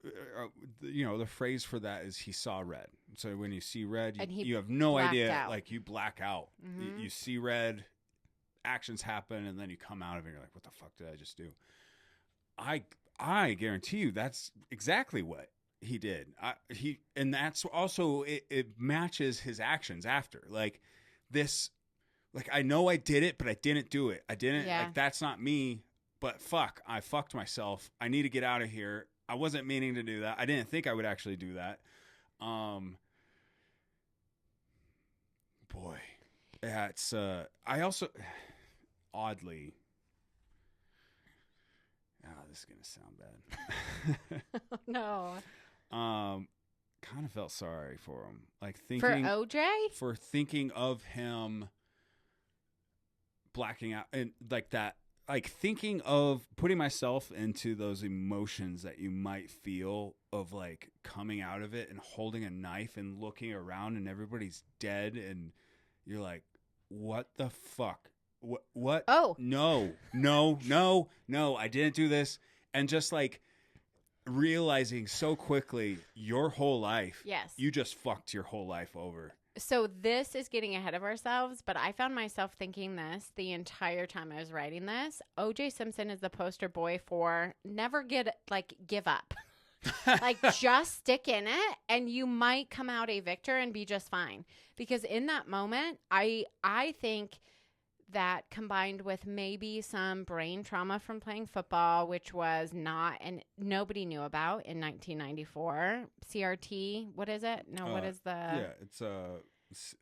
the phrase for that is he saw red. So when you see red, you have no idea. Out. Like you black out. Mm-hmm. You see red, actions happen, and then you come out of it and you're like, what the fuck did I just do? I guarantee you that's exactly what he did. And that's also, it matches his actions after. Like this, like I know I did it, but I didn't do it. I didn't, like that's not me. But fuck, I fucked myself. I need to get out of here. I wasn't meaning to do that. I didn't think I would actually do that. Boy, yeah, it's, I also, oddly, this is going to sound bad. No. Kind of felt sorry for him. Like thinking. For OJ? For thinking of him blacking out and like that. Like thinking of putting myself into those emotions that you might feel of like coming out of it and holding a knife and looking around and everybody's dead and you're like, what the fuck? What? Oh. No, I didn't do this. And just like realizing so quickly your whole life. Yes. You just fucked your whole life over. So this is getting ahead of ourselves, but I found myself thinking this the entire time I was writing this. OJ Simpson is the poster boy for never give up. Like just stick in it and you might come out a victor and be just fine. Because in that moment, I think that combined with maybe some brain trauma from playing football, which was not, and nobody knew about in 1994. CRT, what is it? No, what is the... Yeah, it's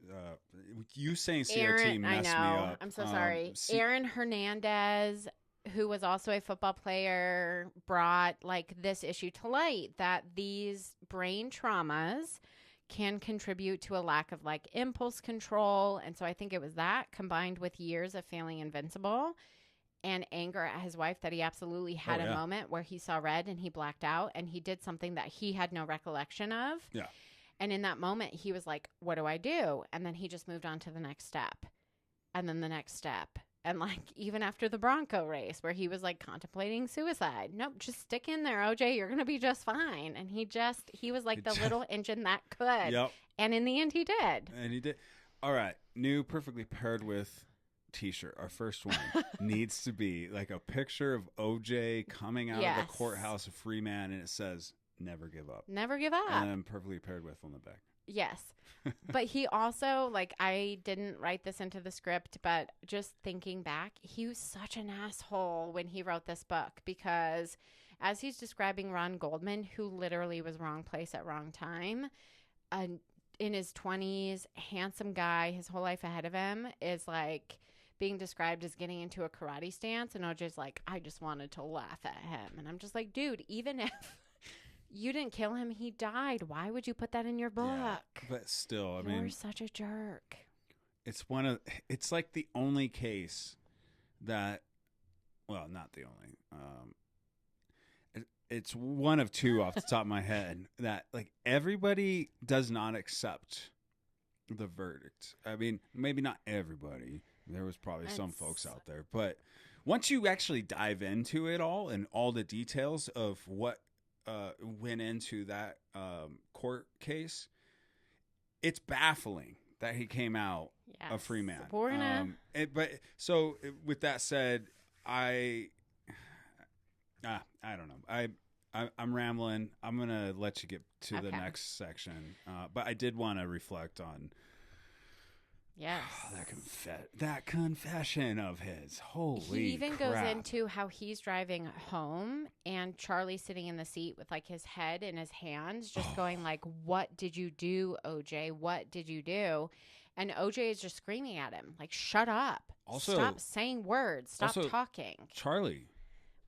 you saying CRT Aaron, messed I know. me up. I'm so sorry. Aaron Hernandez, who was also a football player, brought like this issue to light that these brain traumas can contribute to a lack of like impulse control. And so I think it was that combined with years of feeling invincible and anger at his wife that he absolutely had a moment where he saw red and he blacked out and he did something that he had no recollection of. Yeah. And in that moment, he was like, what do I do? And then he just moved on to the next step and then the next step. And like even after the Bronco race where he was like contemplating suicide. Nope, just stick in there, OJ. You're going to be just fine. And he was like the little engine that could. Yep. And in the end, he did. And he did. All right. New perfectly paired with t-shirt. Our first one needs to be like a picture of OJ coming out of the courthouse of free man. And it says, never give up. Never give up. And then perfectly paired with on the back. Yes. But he also, like, I didn't write this into the script, but just thinking back, he was such an asshole when he wrote this book because as he's describing Ron Goldman, who literally was wrong place at wrong time, in his 20s, handsome guy, his whole life ahead of him, is like being described as getting into a karate stance. And OJ's like, I just wanted to laugh at him. And I'm just like, dude, even if you didn't kill him, he died. Why would you put that in your book? Yeah, but still, I mean, mean, you're such a jerk. It's like the only case that, well, not the only, it's one of two off the top of my head that like everybody does not accept the verdict. I mean, maybe not everybody. There was probably some folks out there, but once you actually dive into it all and all the details of what went into that court case, it's baffling that he came out a free man. We're gonna... with that said, I don't know. I'm rambling. I'm gonna let you get to the next section, but I did want to reflect on Yes. That confession of his. Holy He even crap. goes into how he's driving home and Charlie's sitting in the seat with like his head in his hands, just going like, "What did you do, OJ? What did you do?" And OJ is just screaming at him, like, "Shut up. Also, stop saying words. Stop talking." Charlie.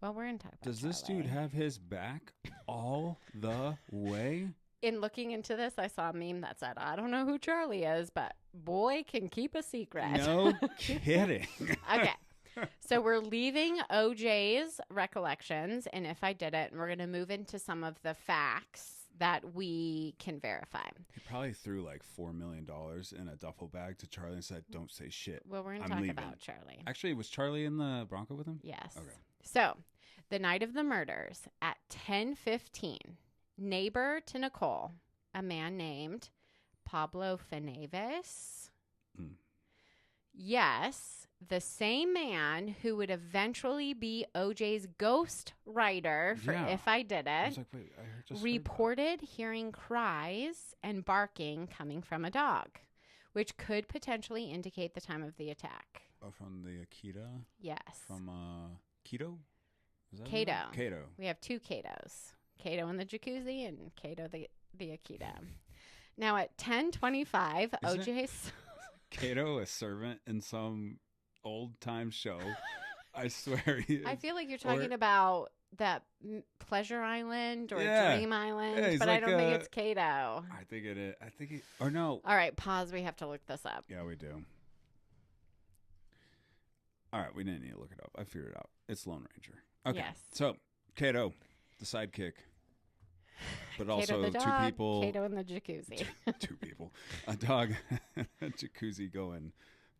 Well, we're going to talk about Does Charlie. this dude have his back all the way? In looking into this, I saw a meme that said, "I don't know who Charlie is, but boy can keep a secret." No kidding. Okay. So we're leaving OJ's recollections and if I did it, and we're going to move into some of the facts that we can verify. He probably threw like $4 million in a duffel bag to Charlie and said, "Don't say shit. Well, we're going to talk about Charlie. Actually, was Charlie in the Bronco with him? Yes. Okay. So the night of the murders at 10:15, neighbor to Nicole, a man named Pablo Feneves. Yes, the same man who would eventually be OJ's ghost writer for If I Did I It, was like, wait, I just reported hearing cries and barking coming from a dog, which could potentially indicate the time of the attack. Oh, from the Akita? Yes. From Keto? Is that Kato. right? Kato. We have two Katos. Kato in the jacuzzi and Kato the Akita. Now at 10:25, OJ's... Kato a servant in some old-time show? I swear he is. I feel like you're talking about that Pleasure Island or Dream Island, but like I don't think it's Kato. I think it is. Or no. All right, pause. We have to look this up. Yeah, we do. All right, we didn't need to look it up. I figured it out. It's Lone Ranger. Okay. Yes. So, Kato, the sidekick. But Kato also the dog, 2 people. Kato in the jacuzzi. 2 people. A dog, a jacuzzi going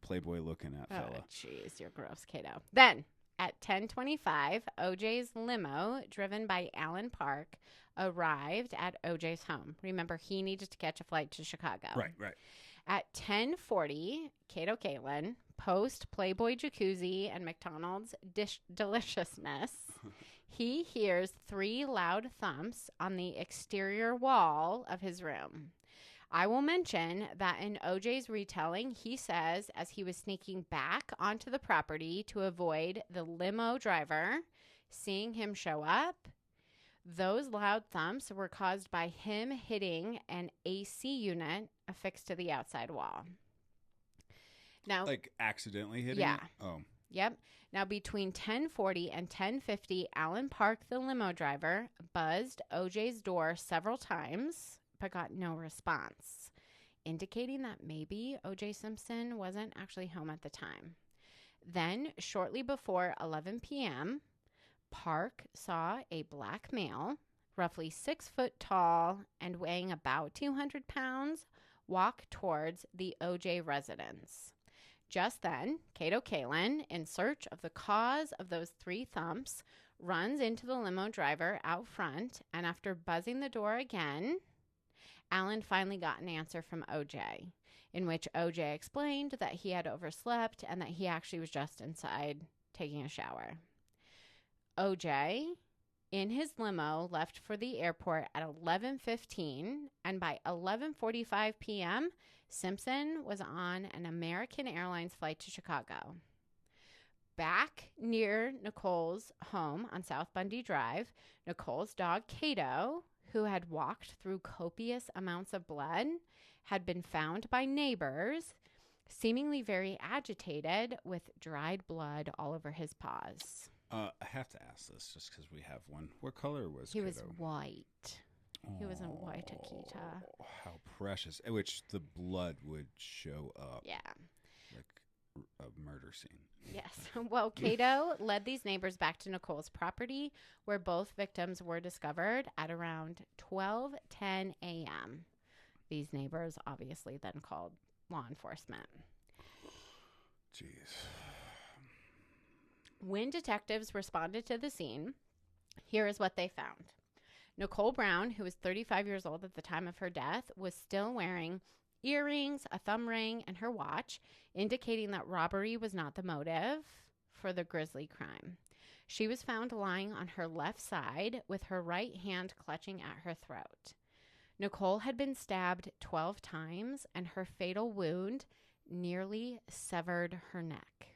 Playboy looking at fella. Oh, jeez, you're gross, Kato. Then, at 10:25, OJ's limo, driven by Alan Park, arrived at OJ's home. Remember, he needed to catch a flight to Chicago. Right. At 10:40, Kato Caitlin, post Playboy jacuzzi and McDonald's deliciousness, he hears 3 loud thumps on the exterior wall of his room. I will mention that in OJ's retelling, he says as he was sneaking back onto the property to avoid the limo driver seeing him show up, those loud thumps were caused by him hitting an AC unit affixed to the outside wall. Now, like accidentally hitting yeah. it? Oh. Yep. Now, between 10:40 and 10:50, Alan Park, the limo driver, buzzed OJ's door several times, but got no response, indicating that maybe OJ Simpson wasn't actually home at the time. Then, shortly before 11 p.m., Park saw a black male, roughly 6 foot tall and weighing about 200 pounds, walk towards the OJ residence. Just then, Kato Caitlin, in search of the cause of those 3 thumps, runs into the limo driver out front, and after buzzing the door again, Alan finally got an answer from OJ, in which OJ explained that he had overslept and that he actually was just inside taking a shower. OJ, in his limo, left for the airport at 11:15, and by 11:45 p.m., Simpson was on an American Airlines flight to Chicago. Back near Nicole's home on South Bundy Drive, Nicole's dog, Kato, who had walked through copious amounts of blood, had been found by neighbors, seemingly very agitated, with dried blood all over his paws. I have to ask this just because we have one. What color was He Kato? was white. He was a white Akita. How precious. In which the blood would show up. Yeah. Like a murder scene. Yes. Well, Kato led these neighbors back to Nicole's property, where both victims were discovered at around 12:10 a.m. These neighbors obviously then called law enforcement. Jeez. When detectives responded to the scene, here is what they found. Nicole Brown, who was 35 years old at the time of her death, was still wearing earrings, a thumb ring, and her watch, indicating that robbery was not the motive for the grisly crime. She was found lying on her left side with her right hand clutching at her throat. Nicole had been stabbed 12 times, and her fatal wound nearly severed her neck.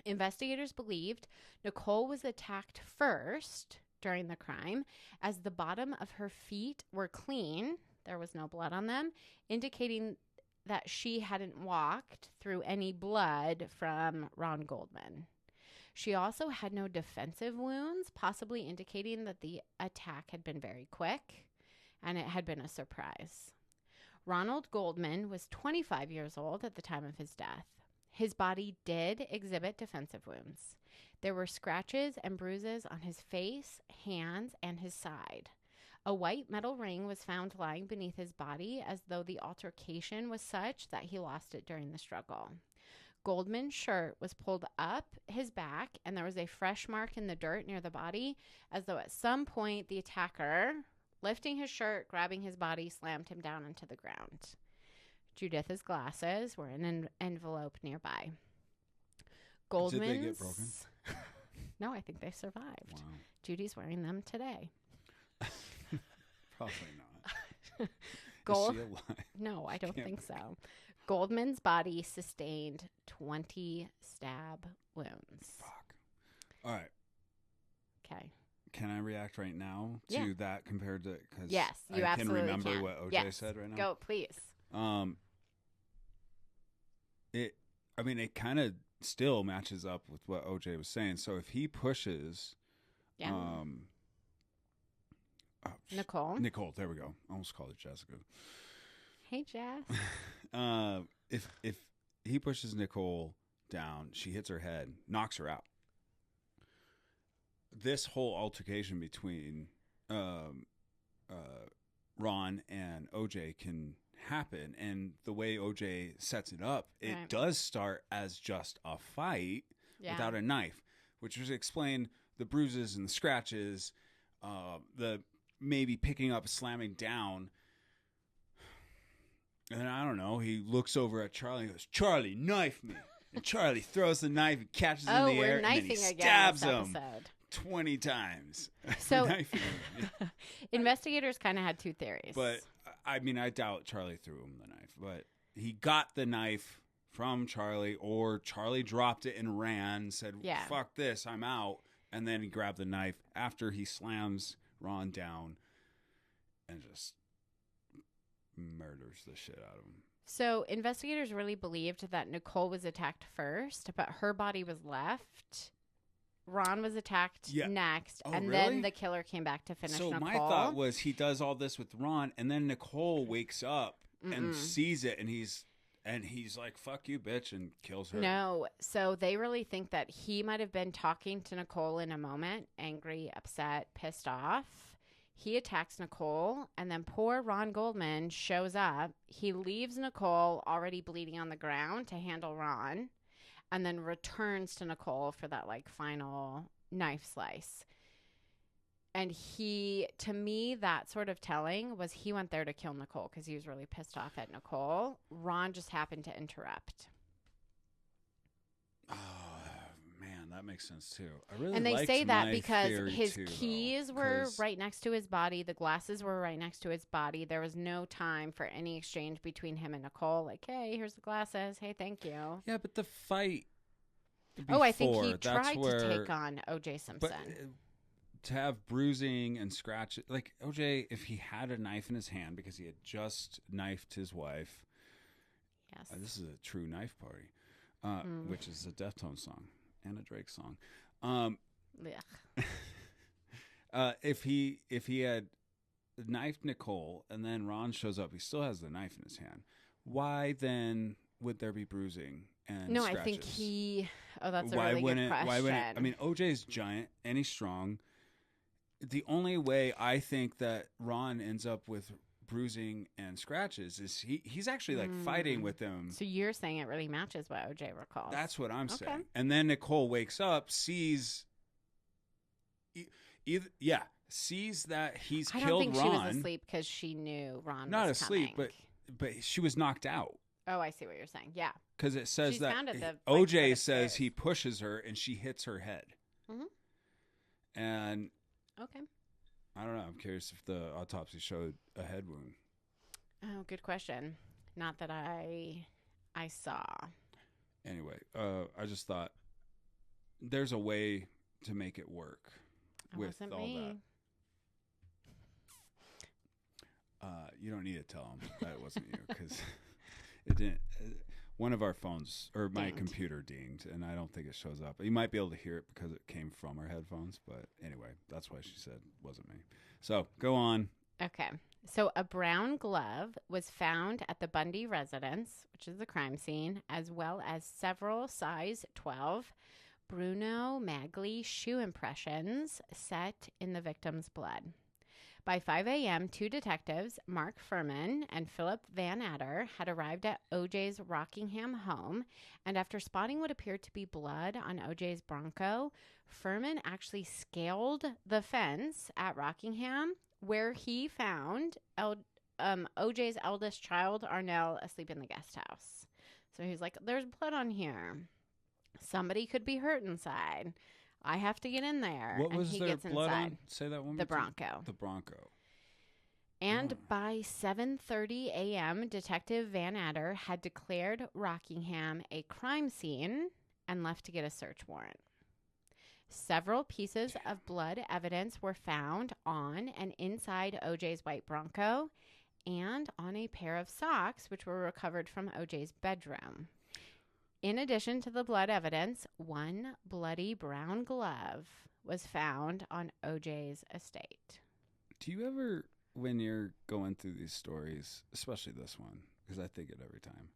Investigators believed Nicole was attacked first during the crime, as the bottom of her feet were clean. There was no blood on them, indicating that she hadn't walked through any blood from Ron Goldman. She also had no defensive wounds, possibly indicating that the attack had been very quick and it had been a surprise. Ronald Goldman was 25 years old at the time of his death. His body did exhibit defensive wounds. There were scratches and bruises on his face, hands, and his side. A white metal ring was found lying beneath his body, as though the altercation was such that he lost it during the struggle. Goldman's shirt was pulled up his back, and there was a fresh mark in the dirt near the body, as though at some point the attacker, lifting his shirt, grabbing his body, slammed him down into the ground. Judith's glasses were in an envelope nearby. Goldman's... Did they get broken? No, I think they survived. Wow. Judy's wearing them today. Probably not. Is she alive? No, I don't Can't think be. so. Goldman's body sustained 20 stab wounds. Fuck. All right. Okay. Can I react right now to Yeah. that compared to... Cause Yes, you I absolutely can remember can. what OJ Yes. said right now. Go, please. It kind of still matches up with what OJ was saying. So if he pushes... Yeah. Nicole. Nicole, there we go. Almost called her Jessica. Hey, Jess. If he pushes Nicole down, she hits her head, knocks her out. This whole altercation between Ron and OJ can happen, and the way OJ sets it up, it Right. does start as just a fight without a knife, which was explain the bruises and the scratches, the maybe picking up, slamming down. And then, I don't know, he looks over at Charlie and goes, "Charlie, knife me." And Charlie throws the knife and catches it in the air, and then he stabs him 20 times. So Knifing him. Yeah. investigators kind of had two theories. But, I mean, I doubt Charlie threw him the knife. But he got the knife from Charlie, or Charlie dropped it and ran, said, Yeah. "Fuck this, I'm out." And then he grabbed the knife after he slams Ron down and just murders the shit out of him. So investigators really believed that Nicole was attacked first, but her body was left. Ron was attacked next, Oh, and really? then the killer came back to finish So Nicole. my thought was he does all this with Ron, and then Nicole wakes up and sees it, and he's like, "Fuck you, bitch," and kills her. No, so they really think that he might have been talking to Nicole in a moment, angry, upset, pissed off. He attacks Nicole, and then poor Ron Goldman shows up. He leaves Nicole already bleeding on the ground to handle Ron, and then returns to Nicole for that like final knife slice. And to me, that sort of telling was he went there to kill Nicole because he was really pissed off at Nicole. Ron just happened to interrupt. Oh, man, that makes sense too. I really And they liked say that my because theory his too, keys though, were 'cause- right next to his body. The glasses were right next to his body. There was no time for any exchange between him and Nicole. Like, hey, here's the glasses. Hey, thank you. Yeah, but the fight. I think he before, that's tried where, to take on OJ Simpson. But to have bruising and scratches, like OJ, if he had a knife in his hand because he had just knifed his wife. Yes. This is a true knife party, which is a Deftones song and a Drake song. Ugh. If he had knifed Nicole and then Ron shows up, he still has the knife in his hand. Why then would there be bruising and No, scratches? I think he. Oh, that's a why really wouldn't, good question. Why wouldn't? I mean, OJ's giant and he's strong. The only way I think that Ron ends up with bruising and scratches is he's actually like fighting with them. So you're saying it really matches what OJ recalls. That's what I'm Okay. saying. And then Nicole wakes up, sees sees that he's I killed don't think Ron. she was asleep because she knew Ron Not was asleep, coming. but she was knocked out. Oh, I see what you're saying. Yeah. Because it says She's that found at the, OJ foot of says stairs. he pushes her and she hits her head. Mhm. And Okay. I don't know. I'm curious if the autopsy showed a head wound. Oh, good question. Not that I I saw. Anyway, I just thought there's a way to make it work It with wasn't all me. that. You don't need to tell them that it wasn't you because it didn't. One of our phones or my Dinged. computer dinged, and I don't think it shows up. You might be able to hear it because it came from our headphones, but anyway, that's why she said it wasn't me. So go on. Okay. So a brown glove was found at the Bundy residence, which is the crime scene, as well as several size 12 Bruno Magli shoe impressions set in the victim's blood. By 5 a.m., 2 detectives, Mark Furman and Philip Van Adder, had arrived at OJ's Rockingham home, and after spotting what appeared to be blood on OJ's Bronco, Furman actually scaled the fence at Rockingham, where he found OJ's eldest child, Arnell, asleep in the guest house. So he's like, there's blood on here. Somebody could be hurt inside. I have to get in there. What and was he there gets blood inside. on? Say that one The more time. Bronco. The Bronco. And Oh. by 7:30 a.m., Detective Van Adder had declared Rockingham a crime scene and left to get a search warrant. Several pieces of blood evidence were found on and inside OJ's white Bronco and on a pair of socks, which were recovered from OJ's bedroom. In addition to the blood evidence, one bloody brown glove was found on OJ's estate. Do you ever, when you're going through these stories, especially this one, because I think it every time,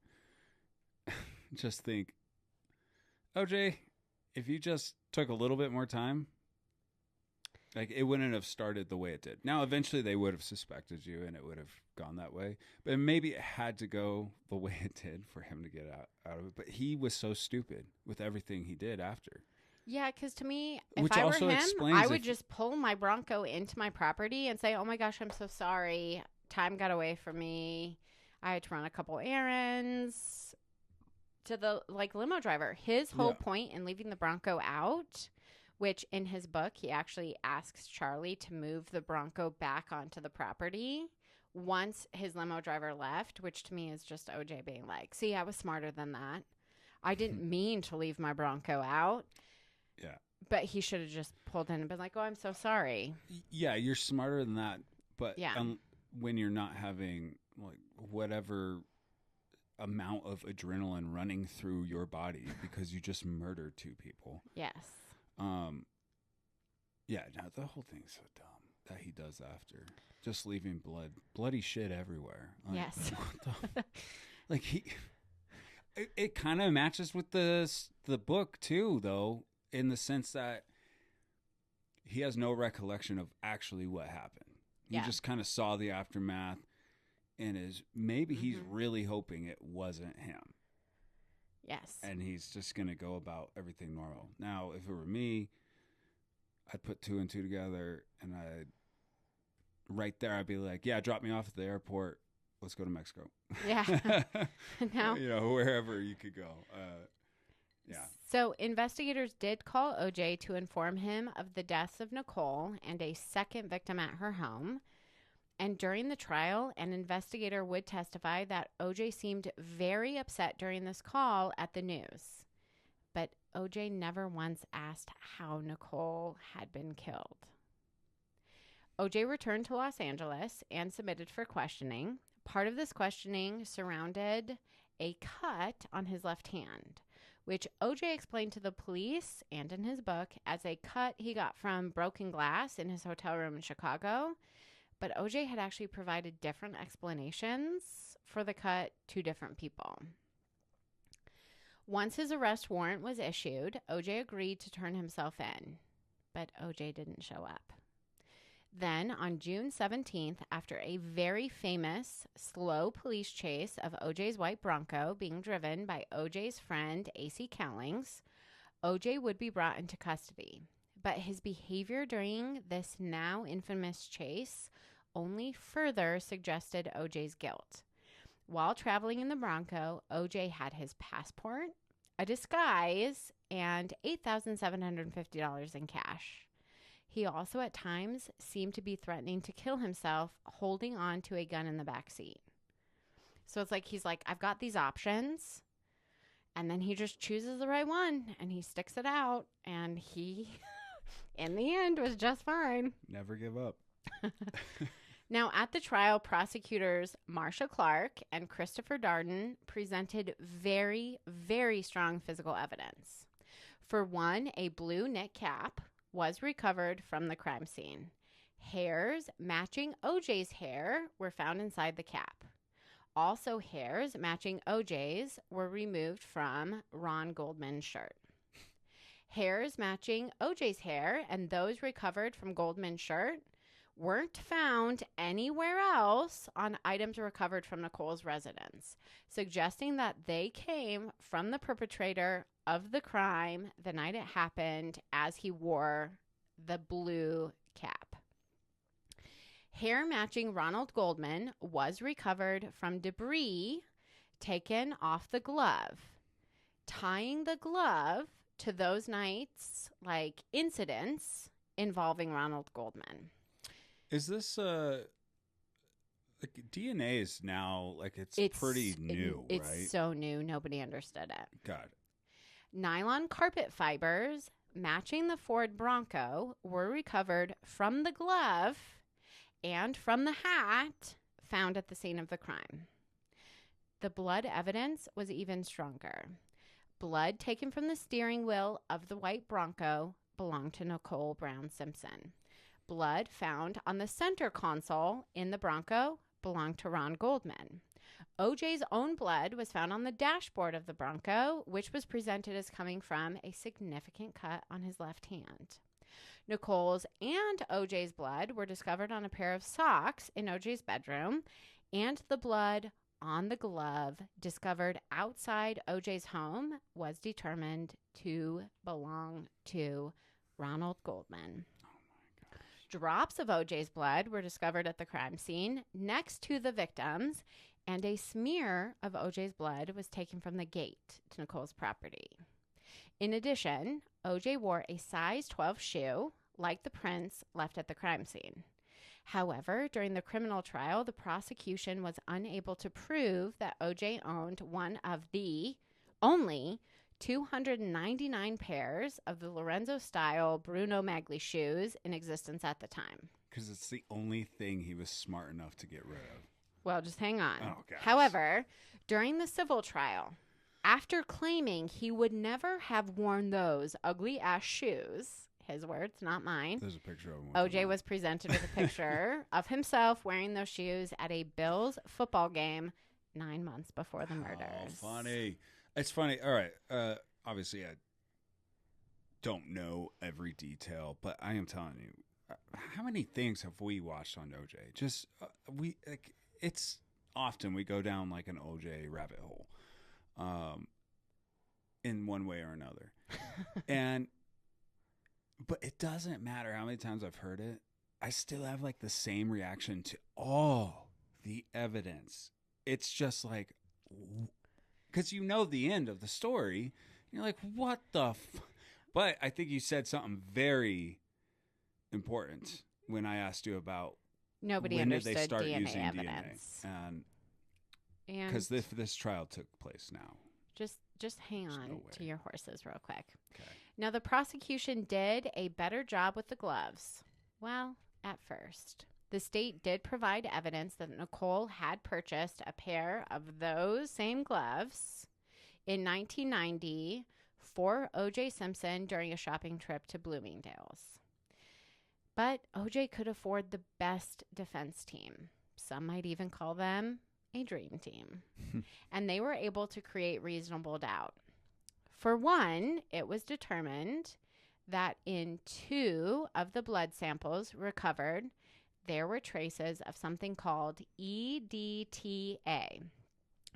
just think, OJ, if you just took a little bit more time, like it wouldn't have started the way it did. Now, eventually they would have suspected you and it would have gone that way. But maybe it had to go the way it did for him to get out of it. But he was so stupid with everything he did after. Yeah, because to me, if Which I were also him, explains I would if- just pull my Bronco into my property and say, oh my gosh, I'm so sorry. Time got away from me. I had to run a couple errands. To the limo driver, his whole Yeah. point in leaving the Bronco out, which in his book, he actually asks Charlie to move the Bronco back onto the property once his limo driver left, which to me is just OJ being like, see, I was smarter than that. I didn't mean to leave my Bronco out. Yeah. But he should have just pulled in and been like, oh, I'm so sorry. Yeah, you're smarter than that. But Yeah. When you're not having like whatever amount of adrenaline running through your body because you just murdered 2 people. Yes. Yeah, no, the whole thing's so dumb that he does after. Just leaving bloody shit everywhere. Like, Yes. What the, like it kind of matches with the book too, though, in the sense that he has no recollection of actually what happened. He Yeah. just kind of saw the aftermath and he's Mhm. really hoping it wasn't him. Yes. And he's just going to go about everything normal. Now, if it were me, I'd put 2 and 2 together, and right there, I'd be like, yeah, drop me off at the airport. Let's go to Mexico. Yeah. Now, wherever you could go. Yeah. So investigators did call OJ to inform him of the deaths of Nicole and a second victim at her home. And during the trial, an investigator would testify that OJ seemed very upset during this call at the news. But OJ never once asked how Nicole had been killed. OJ returned to Los Angeles and submitted for questioning. Part of this questioning surrounded a cut on his left hand, which OJ explained to the police and in his book as a cut he got from broken glass in his hotel room in Chicago. But OJ had actually provided different explanations for the cut to different people. Once his arrest warrant was issued, OJ agreed to turn himself in, but OJ didn't show up. Then, on June 17th, after a very famous slow police chase of OJ's white Bronco being driven by OJ's friend A.C. Cowlings, OJ would be brought into custody. But his behavior during this now infamous chase only further suggested OJ's guilt. While traveling in the Bronco, OJ had his passport, a disguise, and $8,750 in cash. He also at times seemed to be threatening to kill himself, holding on to a gun in the back seat. So it's like he's like, I've got these options. And then he just chooses the right one and he sticks it out. And he, in the end, was just fine. Never give up. Now, at the trial, prosecutors Marsha Clark and Christopher Darden presented very, very strong physical evidence. For one, a blue knit cap was recovered from the crime scene. Hairs matching OJ's hair were found inside the cap. Also, hairs matching OJ's were removed from Ron Goldman's shirt. Hairs matching OJ's hair and those recovered from Goldman's shirt weren't found anywhere else on items recovered from Nicole's residence, suggesting that they came from the perpetrator of the crime the night it happened as he wore the blue cap. Hair matching Ronald Goldman was recovered from debris taken off the glove, tying the glove to those nights' incidents involving Ronald Goldman. Is this DNA is now it's pretty new, right? It's so new, nobody understood it. Got it. Nylon carpet fibers matching the Ford Bronco were recovered from the glove and from the hat found at the scene of the crime. The blood evidence was even stronger. Blood taken from the steering wheel of the white Bronco belonged to Nicole Brown Simpson. Blood found on the center console in the Bronco belonged to Ron Goldman. OJ's own blood was found on the dashboard of the Bronco, which was presented as coming from a significant cut on his left hand. Nicole's and OJ's blood were discovered on a pair of socks in OJ's bedroom, and the blood on the glove discovered outside OJ's home was determined to belong to Ronald Goldman. Drops of OJ's blood were discovered at the crime scene next to the victims, and a smear of OJ's blood was taken from the gate to Nicole's property. In addition, OJ wore a size 12 shoe, like the prints left at the crime scene. However, during the criminal trial, the prosecution was unable to prove that OJ owned one of the only 299 pairs of the Lorenzo-style Bruno Magli shoes in existence at the time. Because it's the only thing he was smart enough to get rid of. Well, just hang on. Oh, gosh. However, during the civil trial, after claiming he would never have worn those ugly-ass shoes, his words, not mine, there's a picture of him. OJ was presented with a picture of himself wearing those shoes at a Bills football game 9 months before the murders. Oh, funny. It's funny. All right. Obviously, I don't know every detail, but I am telling you, how many things have we watched on OJ? Just it's often we go down like an OJ rabbit hole, in one way or another, but it doesn't matter how many times I've heard it. I still have the same reaction to all the evidence. It's just because you know the end of the story. You're like, what the But I think you said something very important when I asked you about nobody when understood did they start DNA using evidence. DNA. And And because this trial took place now. just hang There's on no way. to your horses real quick. Okay. Now, the prosecution did a better job with the gloves. Well, at first. The state did provide evidence that Nicole had purchased a pair of those same gloves in 1990 for OJ Simpson during a shopping trip to Bloomingdale's. But OJ could afford the best defense team. Some might even call them a dream team. And they were able to create reasonable doubt. For one, it was determined that in 2 of the blood samples recovered, there were traces of something called EDTA.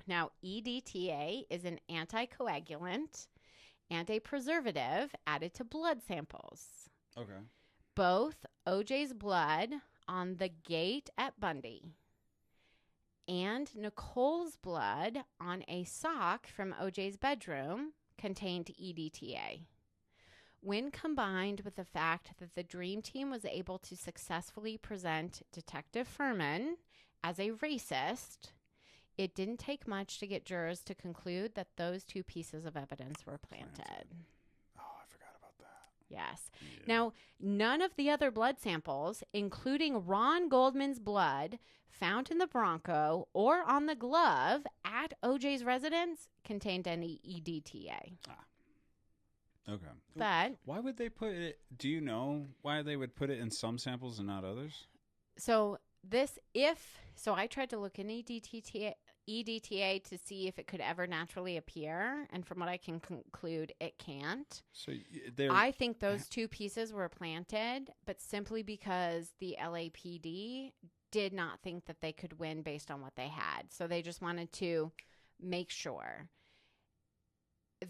Now, EDTA is an anticoagulant and a preservative added to blood samples. Okay. Both OJ's blood on the gate at Bundy and Nicole's blood on a sock from OJ's bedroom contained EDTA. When combined with the fact that the dream team was able to successfully present Detective Furman as a racist, it didn't take much to get jurors to conclude that those 2 pieces of evidence were planted. Oh, I forgot about that. Yes. Yeah. Now, none of the other blood samples, including Ron Goldman's blood found in the Bronco or on the glove at OJ's residence, contained any EDTA. Okay. But why would they put it? Do you know why they would put it in some samples and not others? so I tried to look in EDTA to see if it could ever naturally appear, and from what I can conclude, it can't. So I think those 2 pieces were planted, but simply because the LAPD did not think that they could win based on what they had. So they just wanted to make sure.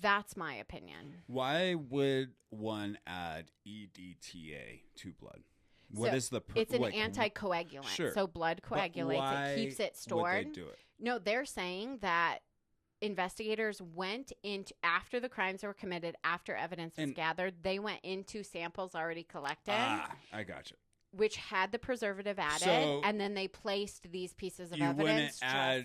That's my opinion. Why would one add EDTA to blood? What is the it's an anticoagulant. Sure. So blood coagulates. It keeps it stored. Would they do it? No, they're saying that investigators went into, after the crimes were committed, after evidence was gathered, they went into samples already collected. I gotcha. Which had the preservative added, and then they placed these pieces of evidence.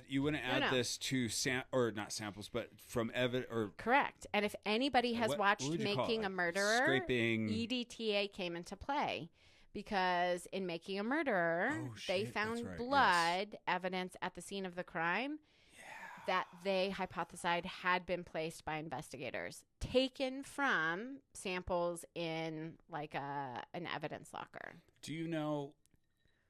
You wouldn't add this to or not samples, but from evidence or correct. And if anybody has watched Making a Murderer, scraping EDTA came into play because in Making a Murderer, they found blood evidence at the scene of the crime that they hypothesized had been placed by investigators, taken from samples in like an evidence locker. Do you know,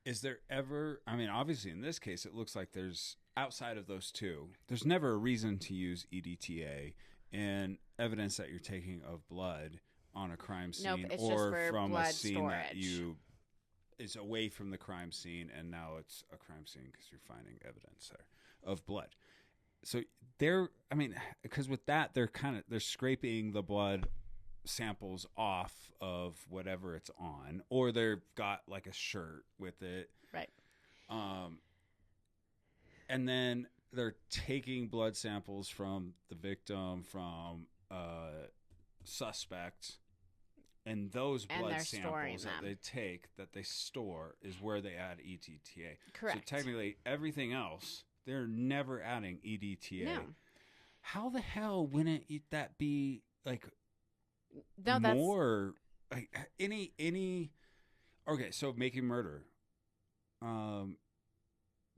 is there ever, I mean, obviously in this case, it looks like there's, outside of those 2, there's never a reason to use EDTA in evidence that you're taking of blood on a crime scene or from a scene that is away from the crime scene, and now it's a crime scene because you're finding evidence there of blood. So because with that, they're scraping the blood samples off of whatever it's on, or they've got like a shirt with it. Right. And then they're taking blood samples from the victim, from suspect, and those blood samples that they take, that they store, is where they add EDTA. Correct. So technically everything else, they're never adding EDTA. No. How the hell wouldn't that be like that's more like any okay, so Making Murder.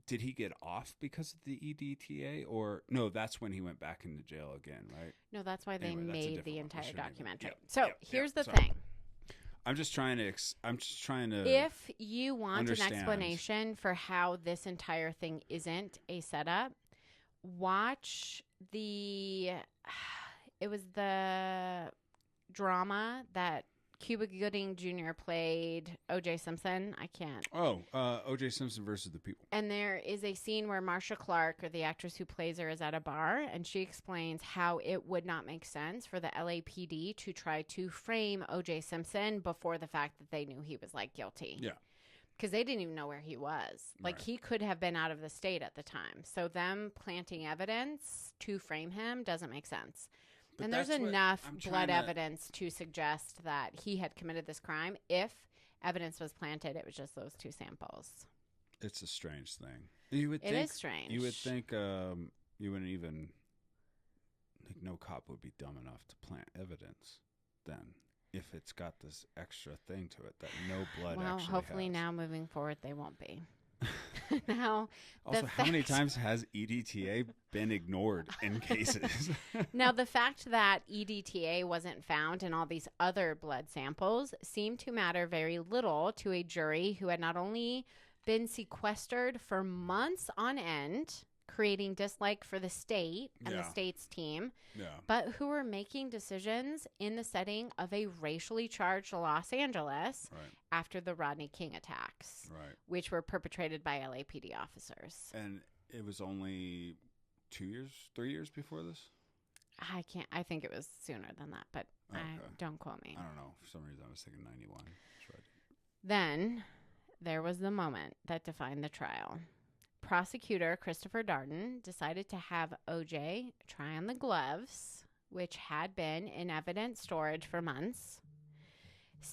Did he get off because of the EDTA, or no, that's when he went back into jail again, right? No, that's why they made the entire documentary. Here's the sorry. thing. I'm just trying to if you want an explanation for how this entire thing isn't a setup, watch it was the drama that Cuba Gooding Jr. played OJ Simpson. OJ Simpson versus the People. And there is a scene where Marcia Clark, or the actress who plays her, is at a bar, and she explains how it would not make sense for the LAPD to try to frame OJ Simpson before the fact that they knew he was like guilty. Yeah. Because they didn't even know where he was. Like, he could have been out of the state at the time. So them planting evidence to frame him doesn't make sense. But and there's enough blood evidence to suggest that he had committed this crime. If evidence was planted, it was just those 2 samples. It's a strange thing. It is strange. You would think you wouldn't even, like, no cop would be dumb enough to plant evidence then, if it's got this extra thing to it that no blood actually hopefully has. Now moving forward they won't be. Now, also, how many times has EDTA been ignored in cases? Now, the fact that EDTA wasn't found in all these other blood samples seemed to matter very little to a jury who had not only been sequestered for months on end, creating dislike for the state and the state's team, but who were making decisions in the setting of a racially charged Los Angeles after the Rodney King attacks, which were perpetrated by LAPD officers. And it was only 3 years before this? I think it was sooner than that, but don't quote me. I don't know. For some reason, I was thinking 91. Then there was the moment that defined the trial. Prosecutor Christopher Darden decided to have OJ try on the gloves, which had been in evidence storage for months.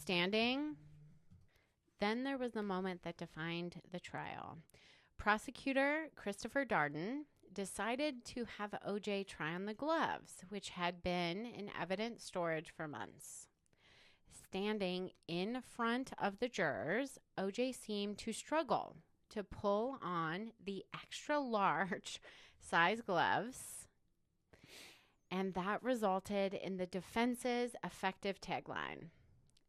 Then there was the moment that defined the trial. Prosecutor Christopher Darden decided to have OJ try on the gloves, which had been in evidence storage for months. Standing in front of the jurors, OJ seemed to struggle to pull on the extra large size gloves, and that resulted in the defense's effective tagline: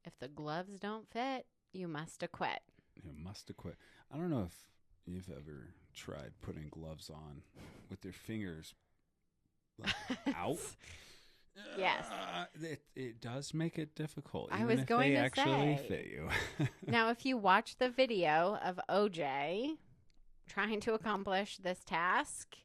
"If the gloves don't fit, you must acquit." You must have quit. I don't know if you've ever tried putting gloves on with your fingers like, out. Yes. It does make it difficult. I even was if going they to actually say. fit you. Now, if you watch the video of OJ trying to accomplish this task,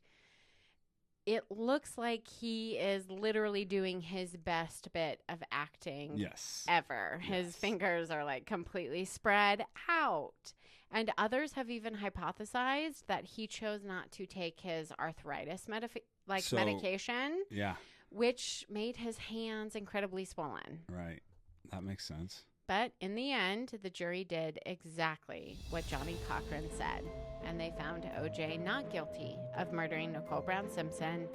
it looks like he is literally doing his best bit of acting Yes. ever. His Yes. fingers are like completely spread out. And others have even hypothesized that he chose not to take his arthritis medication, Yeah. which made his hands incredibly swollen. Right. That makes sense. But in the end, the jury did exactly what Johnny Cochran said, and they found OJ not guilty of murdering Nicole Brown Simpson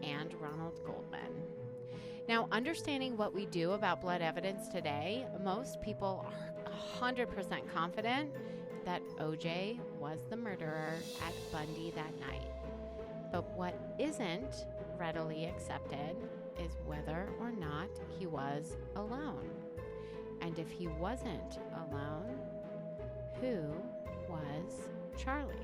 and Ronald Goldman. Now, understanding what we do about blood evidence today, most people are 100% confident that OJ was the murderer at Bundy that night. But what isn't readily accepted is whether or not he was alone. And if he wasn't alone, who was Charlie?